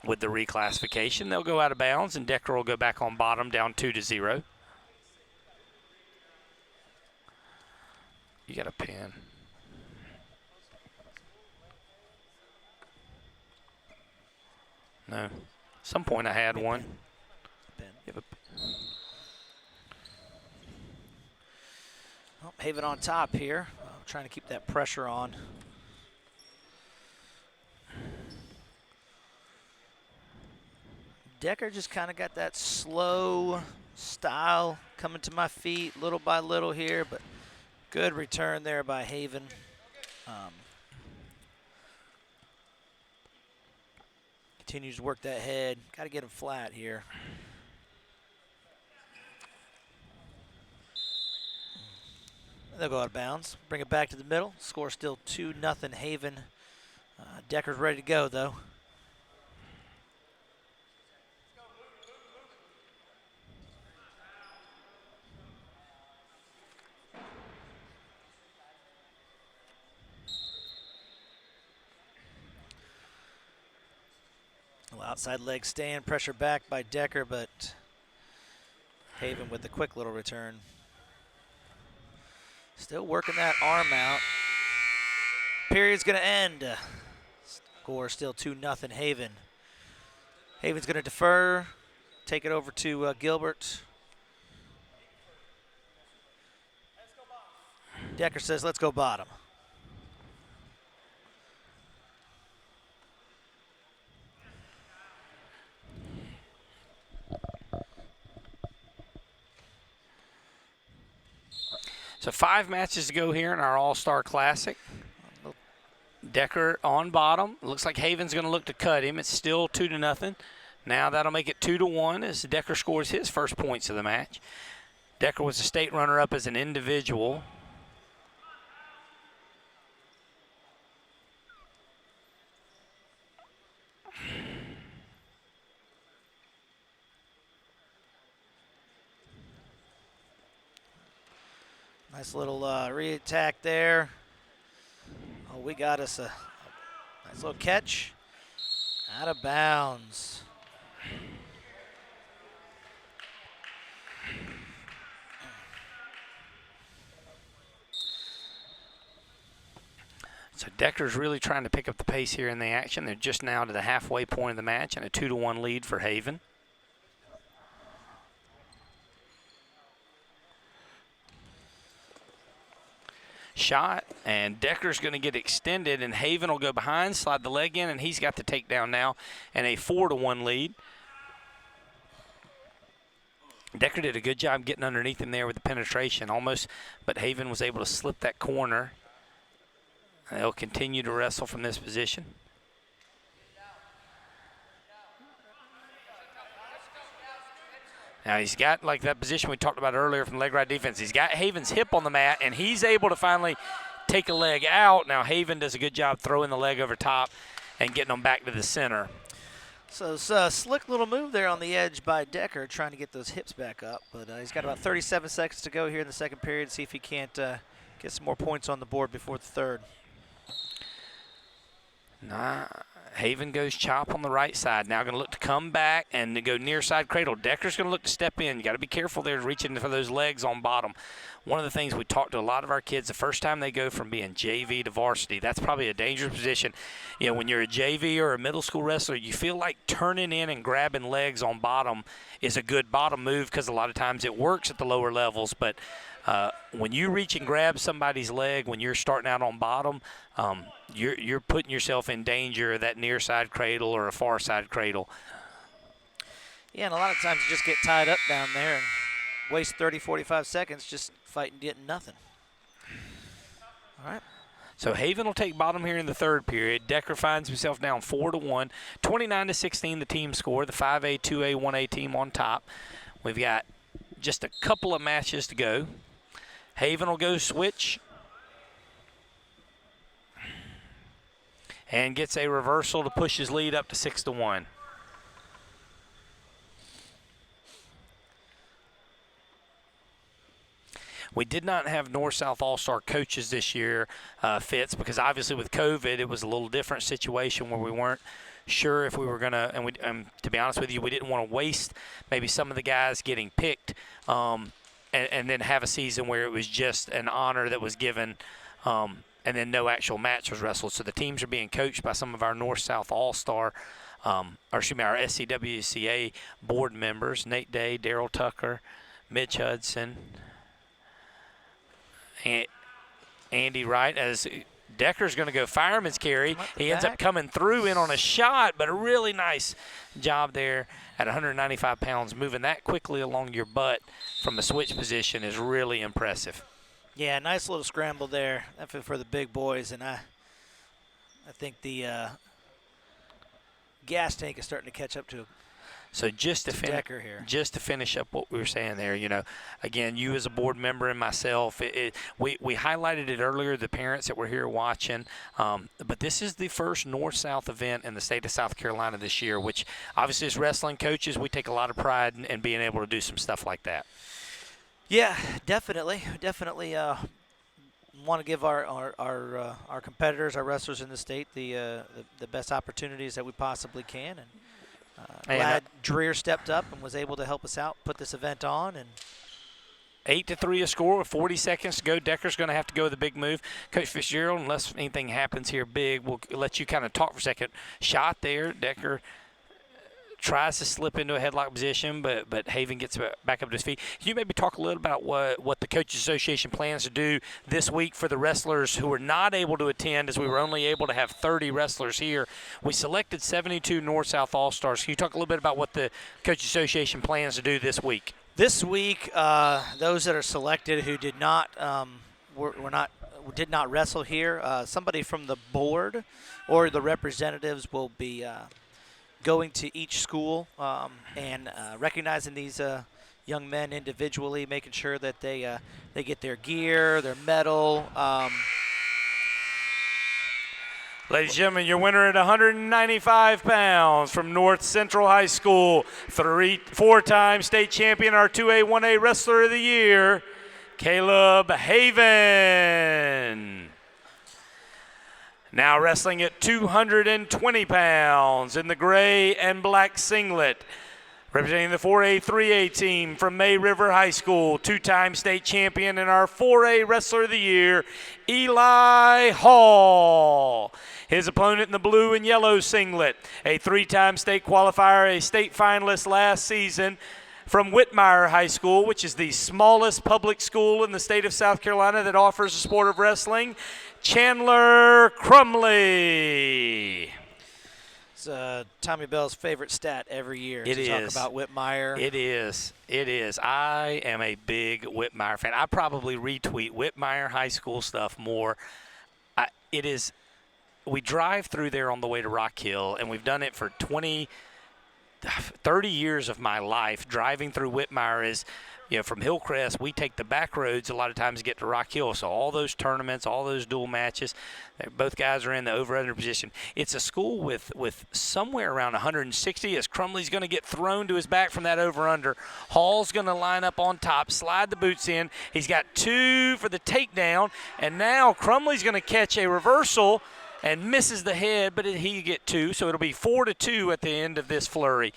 With the reclassification, they'll go out of bounds, and Decker will go back on bottom, down 2-0. You got a pen. No. At some point I had one. You have a Well, Haven on top here, trying to keep that pressure on. Decker just kind of got that slow style coming to my feet little by little here, but good return there by Haven. Continues to work that head. Got to get him flat here. They'll go out of bounds. Bring it back to the middle. Score still 2-0 Haven. Decker's ready to go, though. Well, outside leg stand, pressure back by Decker, but Haven with the quick little return. Still working that arm out. Period's going to end. Score still 2-0 Haven. Haven's going to defer, take it over to Gilbert. Decker says, let's go bottom. So 5 matches to go here in our All-Star Classic. Decker on bottom. Looks like Haven's going to look to cut him. It's still 2-0. Now that'll make it 2-1 as Decker scores his first points of the match. Decker was a state runner-up as an individual. Nice little re-attack there. Oh, we got us a nice little catch. Out of bounds. So Decker's really trying to pick up the pace here in the action. They're just now to the halfway point of the match and a 2-1 lead for Haven. Shot, and Decker's going to get extended, and Haven will go behind, slide the leg in, and he's got the takedown now, and a 4-1 lead. Decker did a good job getting underneath him there with the penetration almost, but Haven was able to slip that corner. They'll continue to wrestle from this position. Now he's got like that position we talked about earlier from leg right defense. He's got Haven's hip on the mat, and he's able to finally take a leg out. Now Haven does a good job throwing the leg over top and getting them back to the center. So it's a slick little move there on the edge by Decker, trying to get those hips back up. But he's got about 37 seconds to go here in the second period. See if he can't get some more points on the board before the third. Nah, Haven goes chop on the right side. Now going to look to come back and to go near side cradle. Decker's going to look to step in. You got to be careful there reaching for those legs on bottom. One of the things we talk to a lot of our kids, the first time they go from being JV to varsity, that's probably a dangerous position. You know, when you're a JV or a middle school wrestler, you feel like turning in and grabbing legs on bottom is a good bottom move because a lot of times it works at the lower levels. But when you reach and grab somebody's leg when you're starting out on bottom, you're putting yourself in danger of that near side cradle or a far side cradle. Yeah, and a lot of times you just get tied up down there and waste 30, 45 seconds just fighting, getting nothing. All right. So Haven will take bottom here in the third period. Decker finds himself down 4-1, 29-16 the team score. The 5A, 2A, 1A team on top. We've got just a couple of matches to go. Haven will go switch and gets a reversal to push his lead up to 6-1. We did not have North-South All-Star coaches this year, Fitz, because obviously with COVID, it was a little different situation where we weren't sure if we were going to, and to be honest with you, we didn't want to waste maybe some of the guys getting picked and then have a season where it was just an honor that was given and then no actual match was wrestled. So the teams are being coached by some of our North-South All-Star, our SCWCA board members, Nate Day, Daryl Tucker, Mitch Hudson, Andy Wright, as Decker's going to go fireman's carry. He ends up coming through in on a shot, but a really nice job there at 195 pounds. Moving that quickly along your butt from the switch position is really impressive. Yeah, nice little scramble there for the big boys, and I think the gas tank is starting to catch up to So just to finish up what we were saying there, you know, again, you as a board member and myself, we highlighted it earlier, the parents that were here watching, but this is the first North-South event in the state of South Carolina this year, which obviously as wrestling coaches, we take a lot of pride in being able to do some stuff like that. Yeah, definitely want to give our competitors, our wrestlers in the state, the best opportunities that we possibly can, and glad Dreer stepped up and was able to help us out, put this event on. And 8-3 a score with 40 seconds to go. Decker's going to have to go with a big move. Coach Fitzgerald, unless anything happens here big, we'll let you kind of talk for a second. Shot there. Decker tries to slip into a headlock position, but Haven gets back up to his feet. Can you maybe talk a little about what the Coaches Association plans to do this week for the wrestlers who were not able to attend, as we were only able to have 30 wrestlers here? We selected 72 North-South All-Stars. Can you talk a little bit about what the Coaches Association plans to do this week? This week, those that are selected who did not did not wrestle here, somebody from the board or the representatives will be going to each school and recognizing these young men individually, making sure that they get their gear, their medal. Ladies and gentlemen, your winner at 195 pounds from North Central High School, 4-time state champion, our 2A, 1A Wrestler of the Year, Caleb Haven. Now wrestling at 220 pounds in the gray and black singlet. Representing the 4A, 3A team from May River High School, two-time state champion and our 4A Wrestler of the Year, Eli Hall. His opponent in the blue and yellow singlet, a three-time state qualifier, a state finalist last season from Whitmire High School, which is the smallest public school in the state of South Carolina that offers the sport of wrestling, Chandler Crumley. It's Tommy Bell's favorite stat every year to talk about Whitmire. It is. I am a big Whitmire fan. I probably retweet Whitmire High School stuff more. We drive through there on the way to Rock Hill, and we've done it for 30 years of my life. Driving through Whitmire is, from Hillcrest, we take the back roads a lot of times to get to Rock Hill. So all those tournaments, all those dual matches, both guys are in the over-under position. It's a school with somewhere around 160 as Crumley's going to get thrown to his back from that over-under. Hall's going to line up on top, slide the boots in. He's got 2 for the takedown, and now Crumley's going to catch a reversal and misses the head, but he get 2. So it'll be 4-2 at the end of this flurry.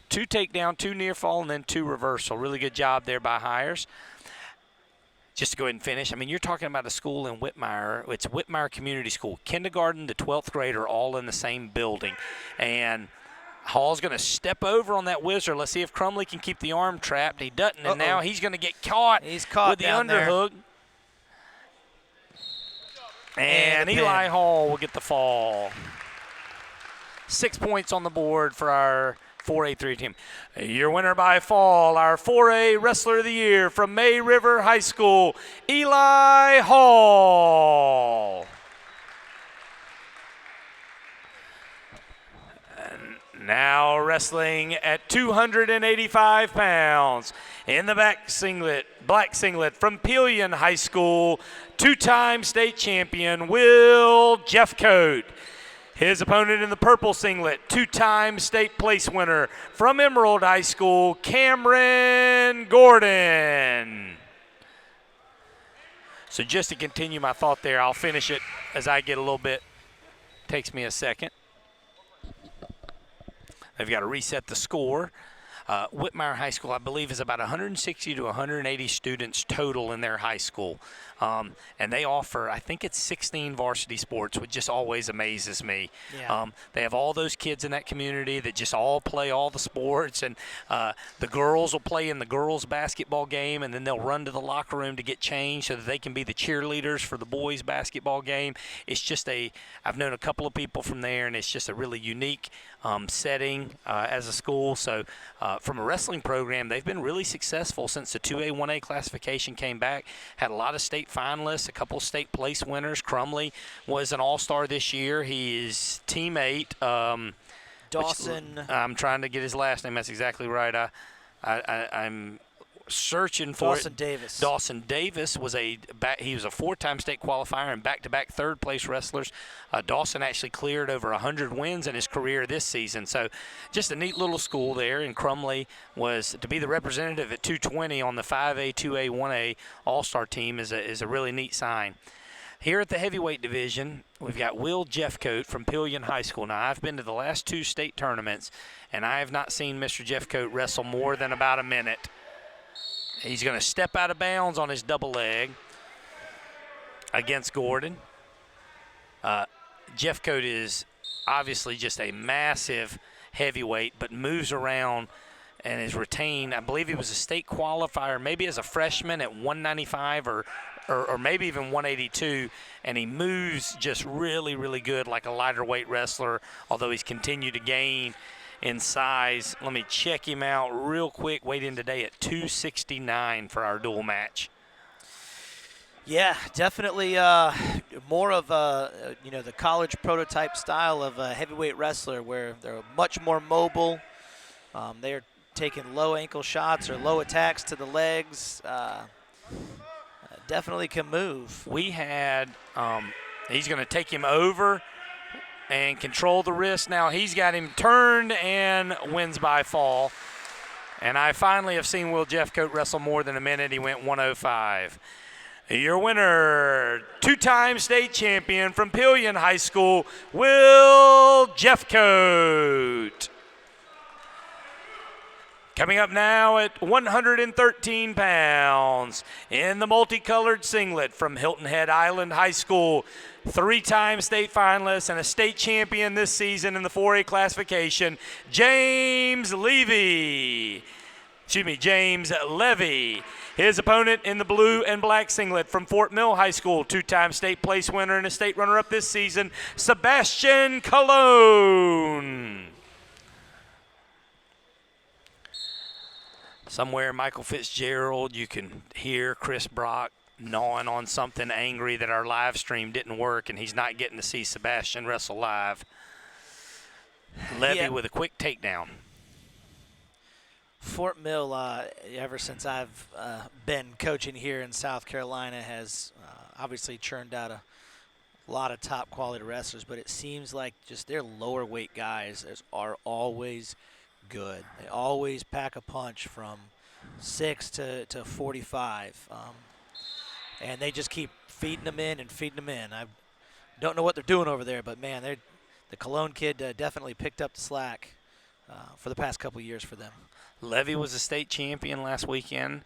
2 takedown, 2 near fall, and then 2 reversal. Really good job there by Hires. Just to go ahead and finish, you're talking about a school in Whitmire. It's Whitmire Community School. Kindergarten to 12th grade are all in the same building. And Hall's going to step over on that whizzer. Let's see if Crumley can keep the arm trapped. He doesn't, and now he's going to get caught. He's caught with the underhook. And Eli Hall will get the fall. 6 points on the board for our 4A3 team. Your winner by fall, our 4A Wrestler of the Year from May River High School, Eli Hall. And now wrestling at 285 pounds in the black singlet from Pillion High School, two-time state champion Will Jeffcoat. His opponent in the purple singlet, two-time state place winner from Emerald High School, Cameron Gordon. So just to continue my thought there, I'll finish it as I get a little bit. Takes me a second. They've got to reset the score. Whitmire High School, I believe, is about 160 to 180 students total in their high school. And they offer, I think it's 16 varsity sports, which just always amazes me. Yeah. They have all those kids in that community that just all play all the sports. And the girls will play in the girls' basketball game, and then they'll run to the locker room to get changed so that they can be the cheerleaders for the boys' basketball game. It's just I've known a couple of people from there, and it's just a really unique setting as a school. So from a wrestling program, they've been really successful since the 2A, 1A classification came back. Had a lot of state finalists, a couple state place winners. Crumley was an all-star this year. He is teammate. Dawson. I'm trying to get his last name. That's exactly right. I'm searching for Dawson Davis. Dawson Davis was he was a 4-time state qualifier and back-to-back third-place wrestlers. Dawson actually cleared over 100 wins in his career this season. So just a neat little school there. And Crumley was to be the representative at 220 on the 5A, 2A, 1A all-star team is a really neat sign. Here at the heavyweight division, we've got Will Jeffcoat from Pillion High School. Now, I've been to the last 2 state tournaments, and I have not seen Mr. Jeffcoat wrestle more than about a minute. He's going to step out of bounds on his double leg against Gordon. Jeffcoat is obviously just a massive heavyweight, but moves around and is retained. I believe he was a state qualifier, maybe as a freshman at 195 or maybe even 182, and he moves just really, really good like a lighter weight wrestler, although he's continued to gain in size. Let me check him out real quick. Weighed in today at 269 for our dual match. Yeah, definitely more of the college prototype style of a heavyweight wrestler where they're much more mobile. They're taking low ankle shots or low attacks to the legs. Definitely can move. We had, he's going to take him over and control the wrist. Now he's got him turned and wins by fall. And I finally have seen Will Jeffcoat wrestle more than a minute. He went 105. Your winner, two-time state champion from Pillion High School, Will Jeffcoat. Coming up now at 113 pounds in the multicolored singlet from Hilton Head Island High School, three-time state finalist and a state champion this season in the 4A classification, James Levy. His opponent in the blue and black singlet from Fort Mill High School, two-time state place winner and a state runner-up this season, Sebastian Colon. Somewhere, Michael Fitzgerald, you can hear Chris Brock gnawing on something, angry that our live stream didn't work and he's not getting to see Sebastian wrestle live. Levy with a quick takedown. Fort Mill, ever since I've been coaching here in South Carolina, has obviously churned out a lot of top quality wrestlers, but it seems like just their lower weight guys are always good. They always pack a punch from 6 to 45, and they just keep feeding them in and feeding them in. I don't know what they're doing over there, but man, the Cologne kid definitely picked up the slack for the past couple years for them. Levy was a state champion last weekend.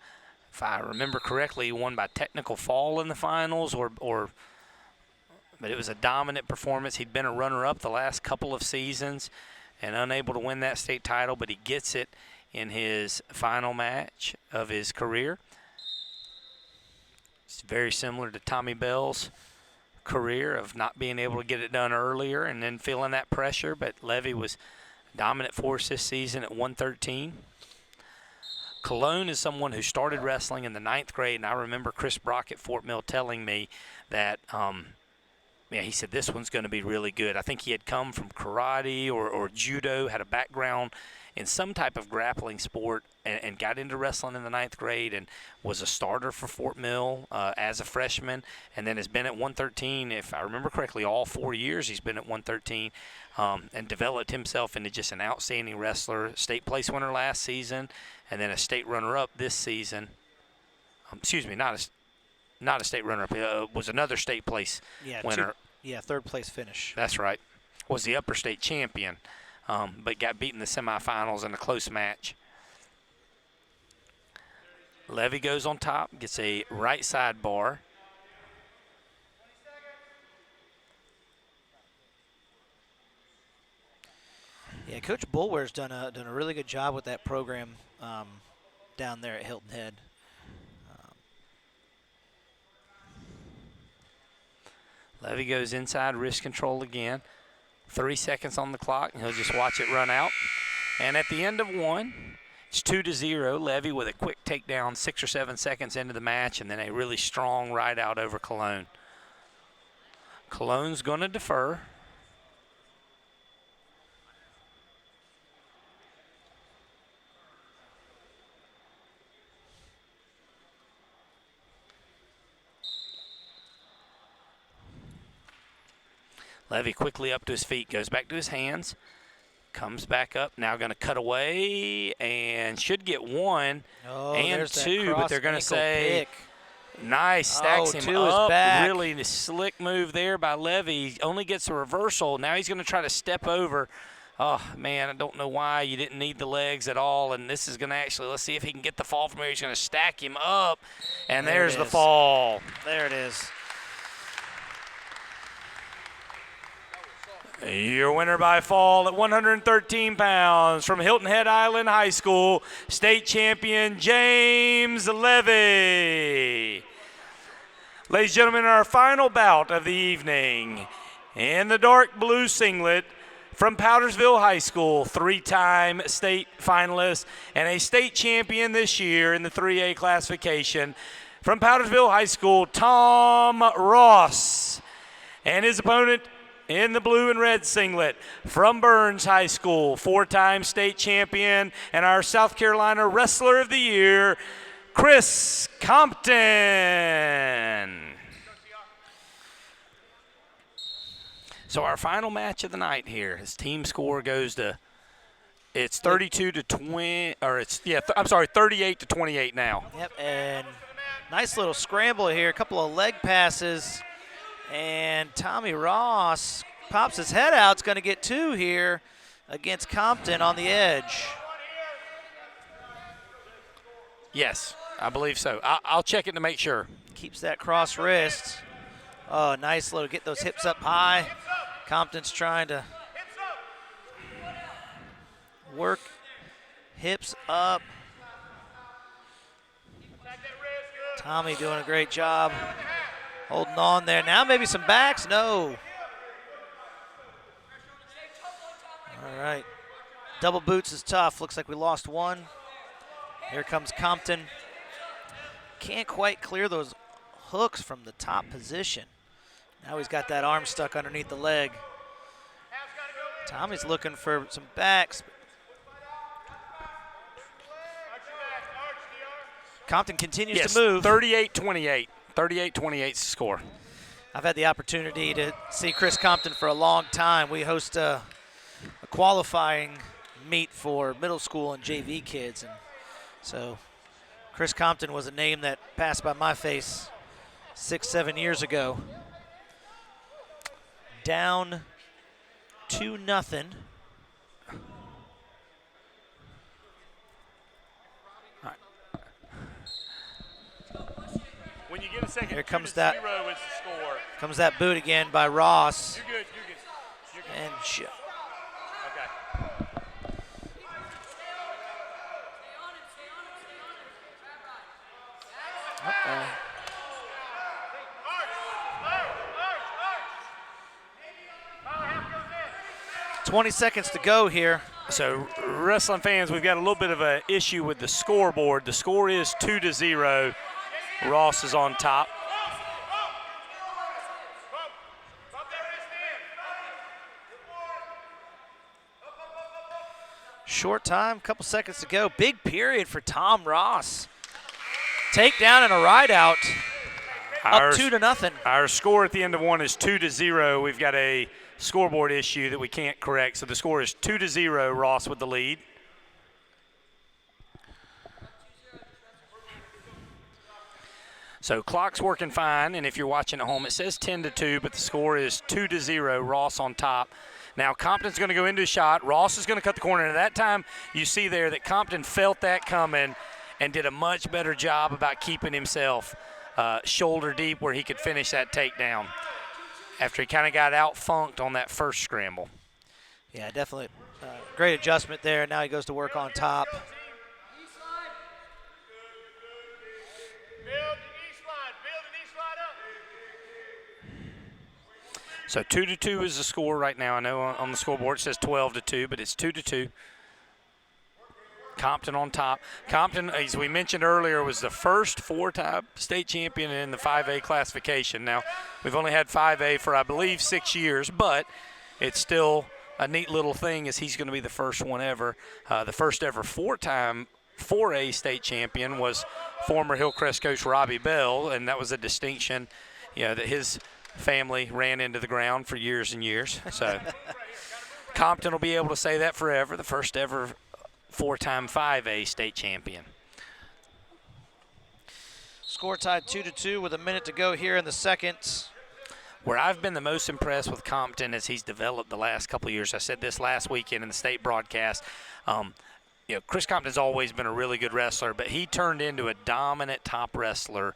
If I remember correctly, he won by technical fall in the finals, but it was a dominant performance. He'd been a runner-up the last couple of seasons and unable to win that state title, but he gets it in his final match of his career. It's very similar to Tommy Bell's career of not being able to get it done earlier and then feeling that pressure, but Levy was dominant force this season at 113. Colon is someone who started wrestling in the 9th grade, and I remember Chris Brock at Fort Mill telling me that he said this one's going to be really good. I think he had come from karate or judo, had a background in some type of grappling sport, and got into wrestling in the 9th grade and was a starter for Fort Mill as a freshman, and then has been at 113, if I remember correctly, all 4 years he's been at 113, and developed himself into just an outstanding wrestler, state place winner last season, and then a state runner-up this season. Not a state runner-up. Was another state place winner. Third place finish. That's right. Was the upper state champion, but got beat in the semifinals in a close match. Levy goes on top, gets a right side bar. Yeah, Coach Bulwer's done a really good job with that program down there at Hilton Head. Levy goes inside, wrist control again. 3 seconds on the clock, and he'll just watch it run out. And at the end of one, it's 2-0. Levy with a quick takedown 6 or 7 seconds into the match, and then a really strong ride out over Cologne. Cologne's going to defer. Levy quickly up to his feet, goes back to his hands, comes back up, now going to cut away and should get one and two, but they're going to say nice, stacks him up. Really the slick move there by Levy. Only gets a reversal. Now he's going to try to step over. Oh, man, I don't know why you didn't need the legs at all, and this is going to actually, let's see if he can get the fall from here. He's going to stack him up, and there's the fall. There it is. Your winner by fall at 113 pounds from Hilton Head Island High School, state champion James Levy. Ladies and gentlemen, our final bout of the evening in the dark blue singlet from Powdersville High School, three-time state finalist and a state champion this year in the 3A classification. From Powdersville High School, Tom Ross, and his opponent in the blue and red singlet from Burns High School, four-time state champion and our South Carolina Wrestler of the Year, Chris Compton. So our final match of the night here, his team score goes to It's 32 to 20, or I'm sorry, 38 to 28 now. Yep, and nice little scramble here. A couple of leg passes, and Tommy Ross pops his head out. It's going to get 2 here against Compton on the edge. Yes, I believe so. I'll check it to make sure. Keeps that cross wrist. Oh, nice little get those hips up high. Compton's trying to work hips up. Tommy doing a great job holding on there. Now maybe some backs. No. All right. Double boots is tough. Looks like we lost one. Here comes Compton. Can't quite clear those hooks from the top position. Now he's got that arm stuck underneath the leg. Tommy's looking for some backs. Compton continues to move. 38-28. 38-28 is the score. I've had the opportunity to see Chris Compton for a long time. We host a qualifying meet for middle school and JV kids. And so Chris Compton was a name that passed by my face 6-7 years ago. Down 2-0. When you get a second, here comes that. 0 is the score. Comes that boot again by Ross. You're good. You're good. And okay. Uh-oh. 20 seconds to go here. So, wrestling fans, we've got a little bit of an issue with the scoreboard. The score is 2-0. Ross is on top. Short time, couple seconds to go. Big period for Tom Ross. Takedown and a ride out. Up 2-0. Our score at the end of one is 2-0. We've got a scoreboard issue that we can't correct. So the score is 2-0. Ross with the lead. So clock's working fine, and if you're watching at home, it says 10-2, but the score is 2-0. Ross on top. Now Compton's going to go into a shot. Ross is going to cut the corner. And at that time, you see there that Compton felt that coming and did a much better job about keeping himself shoulder deep where he could finish that takedown after he kind of got out-funked on that first scramble. Yeah, definitely great adjustment there. Now he goes to work on top. So 2-2 is the score right now. I know on the scoreboard it says 12-2, but it's 2-2. Compton on top. Compton, as we mentioned earlier, was the first 4-time state champion in the 5A classification. Now, we've only had 5A for, I believe, 6 years, but it's still a neat little thing as he's going to be the first one ever. The first ever 4-time 4A state champion was former Hillcrest coach Robbie Bell, and that was a distinction, that his family ran into the ground for years and years. So Compton will be able to say that forever, the first ever 4-time 5A state champion. Score tied 2-2 with a minute to go here in the second. Where I've been the most impressed with Compton as he's developed the last couple of years, I said this last weekend in the state broadcast, Chris Compton's always been a really good wrestler, but he turned into a dominant top wrestler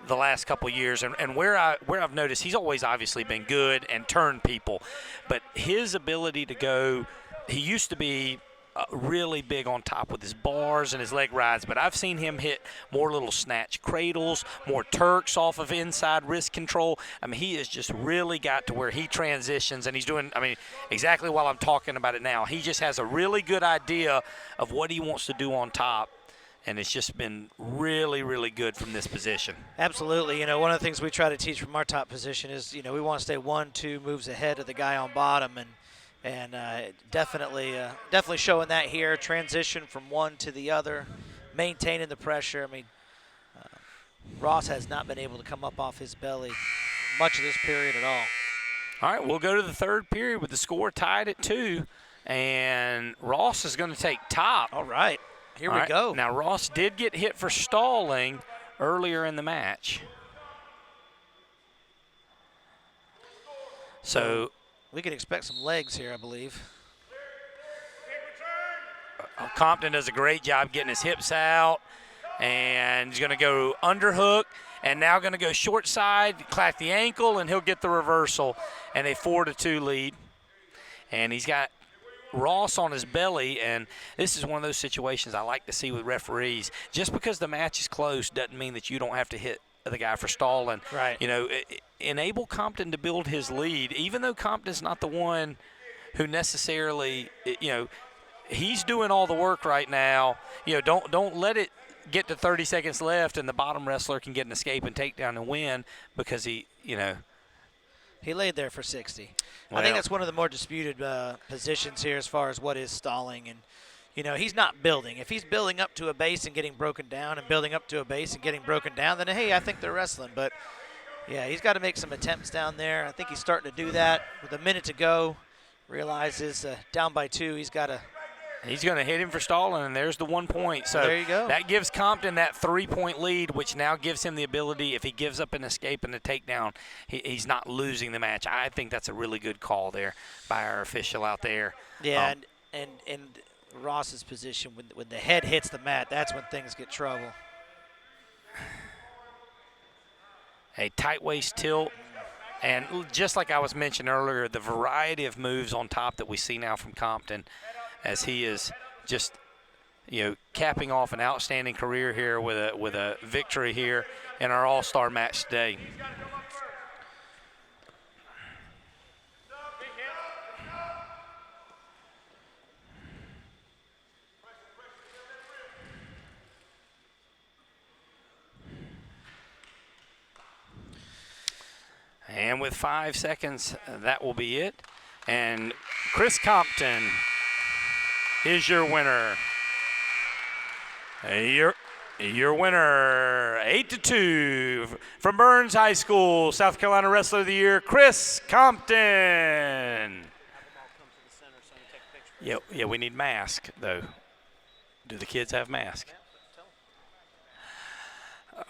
the last couple of years, and where I've noticed he's always obviously been good and turned people, but his ability to go, he used to be really big on top with his bars and his leg rides, but I've seen him hit more little snatch cradles, more Turks off of inside wrist control. I mean, he has just really got to where he transitions, and he's doing, exactly while I'm talking about it now, he just has a really good idea of what he wants to do on top. And it's just been really, really good from this position. Absolutely. One of the things we try to teach from our top position is, we want to stay 1-2 moves ahead of the guy on bottom, and definitely showing that here. Transition from one to the other, maintaining the pressure. Ross has not been able to come up off his belly much of this period at all. All right, we'll go to the third period with the score tied at 2. And Ross is going to take top. All right. Here we go. Now, Ross did get hit for stalling earlier in the match. So we can expect some legs here, I believe. Compton does a great job getting his hips out. And he's going to go underhook. And now going to go short side, clap the ankle, and he'll get the reversal. And a 4-2 lead. And he's got Ross on his belly, and this is one of those situations I like to see with referees. Just because the match is close doesn't mean that you don't have to hit the guy for stalling. Right. You know, enable Compton to build his lead, even though Compton's not the one who necessarily, you know, he's doing all the work right now. You know, don't let it get to 30 seconds left and the bottom wrestler can get an escape and takedown and win because he, you know. He laid there for 60. Well, I think that's one of the more disputed positions here as far as what is stalling. And, you know, he's not building. If he's building up to a base and getting broken down and building up to a base and getting broken down, then, hey, I think they're wrestling. But, yeah, he's got to make some attempts down there. I think he's starting to do that. With a minute to go, realizes down by 2, he's got to. He's going to hit him for stalling, and there's the 1 point. So there you go. That gives Compton that 3-point lead, which now gives him the ability, if he gives up an escape and a takedown, he's not losing the match. I think that's a really good call there by our official out there. Yeah, and Ross's position, when the head hits the mat, that's when things get trouble. A tight waist tilt. And just like I was mentioning earlier, the variety of moves on top that we see now from Compton, as he is just, you know, capping off an outstanding career here with a victory here in our All-Star match today. And with 5 seconds, that will be it. And Chris Compton is your winner. Your winner, 8-2 from Burns High School, South Carolina Wrestler of the Year, Chris Compton. Yeah, we need mask though. Do the kids have mask?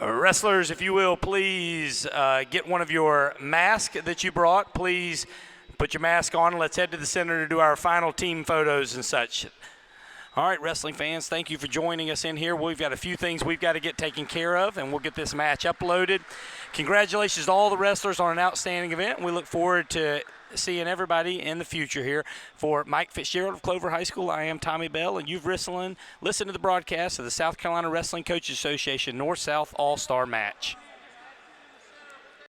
Wrestlers, if you will, please get one of your masks that you brought. Please put your mask on and let's head to the center to do our final team photos and such. All right, wrestling fans, thank you for joining us in here. We've got a few things we've got to get taken care of, and we'll get this match uploaded. Congratulations to all the wrestlers on an outstanding event. We look forward to seeing everybody in the future here. For Mike Fitzgerald of Clover High School, I am Tommy Bell, and you've listened to the broadcast of the South Carolina Wrestling Coaches Association North-South All-Star Match.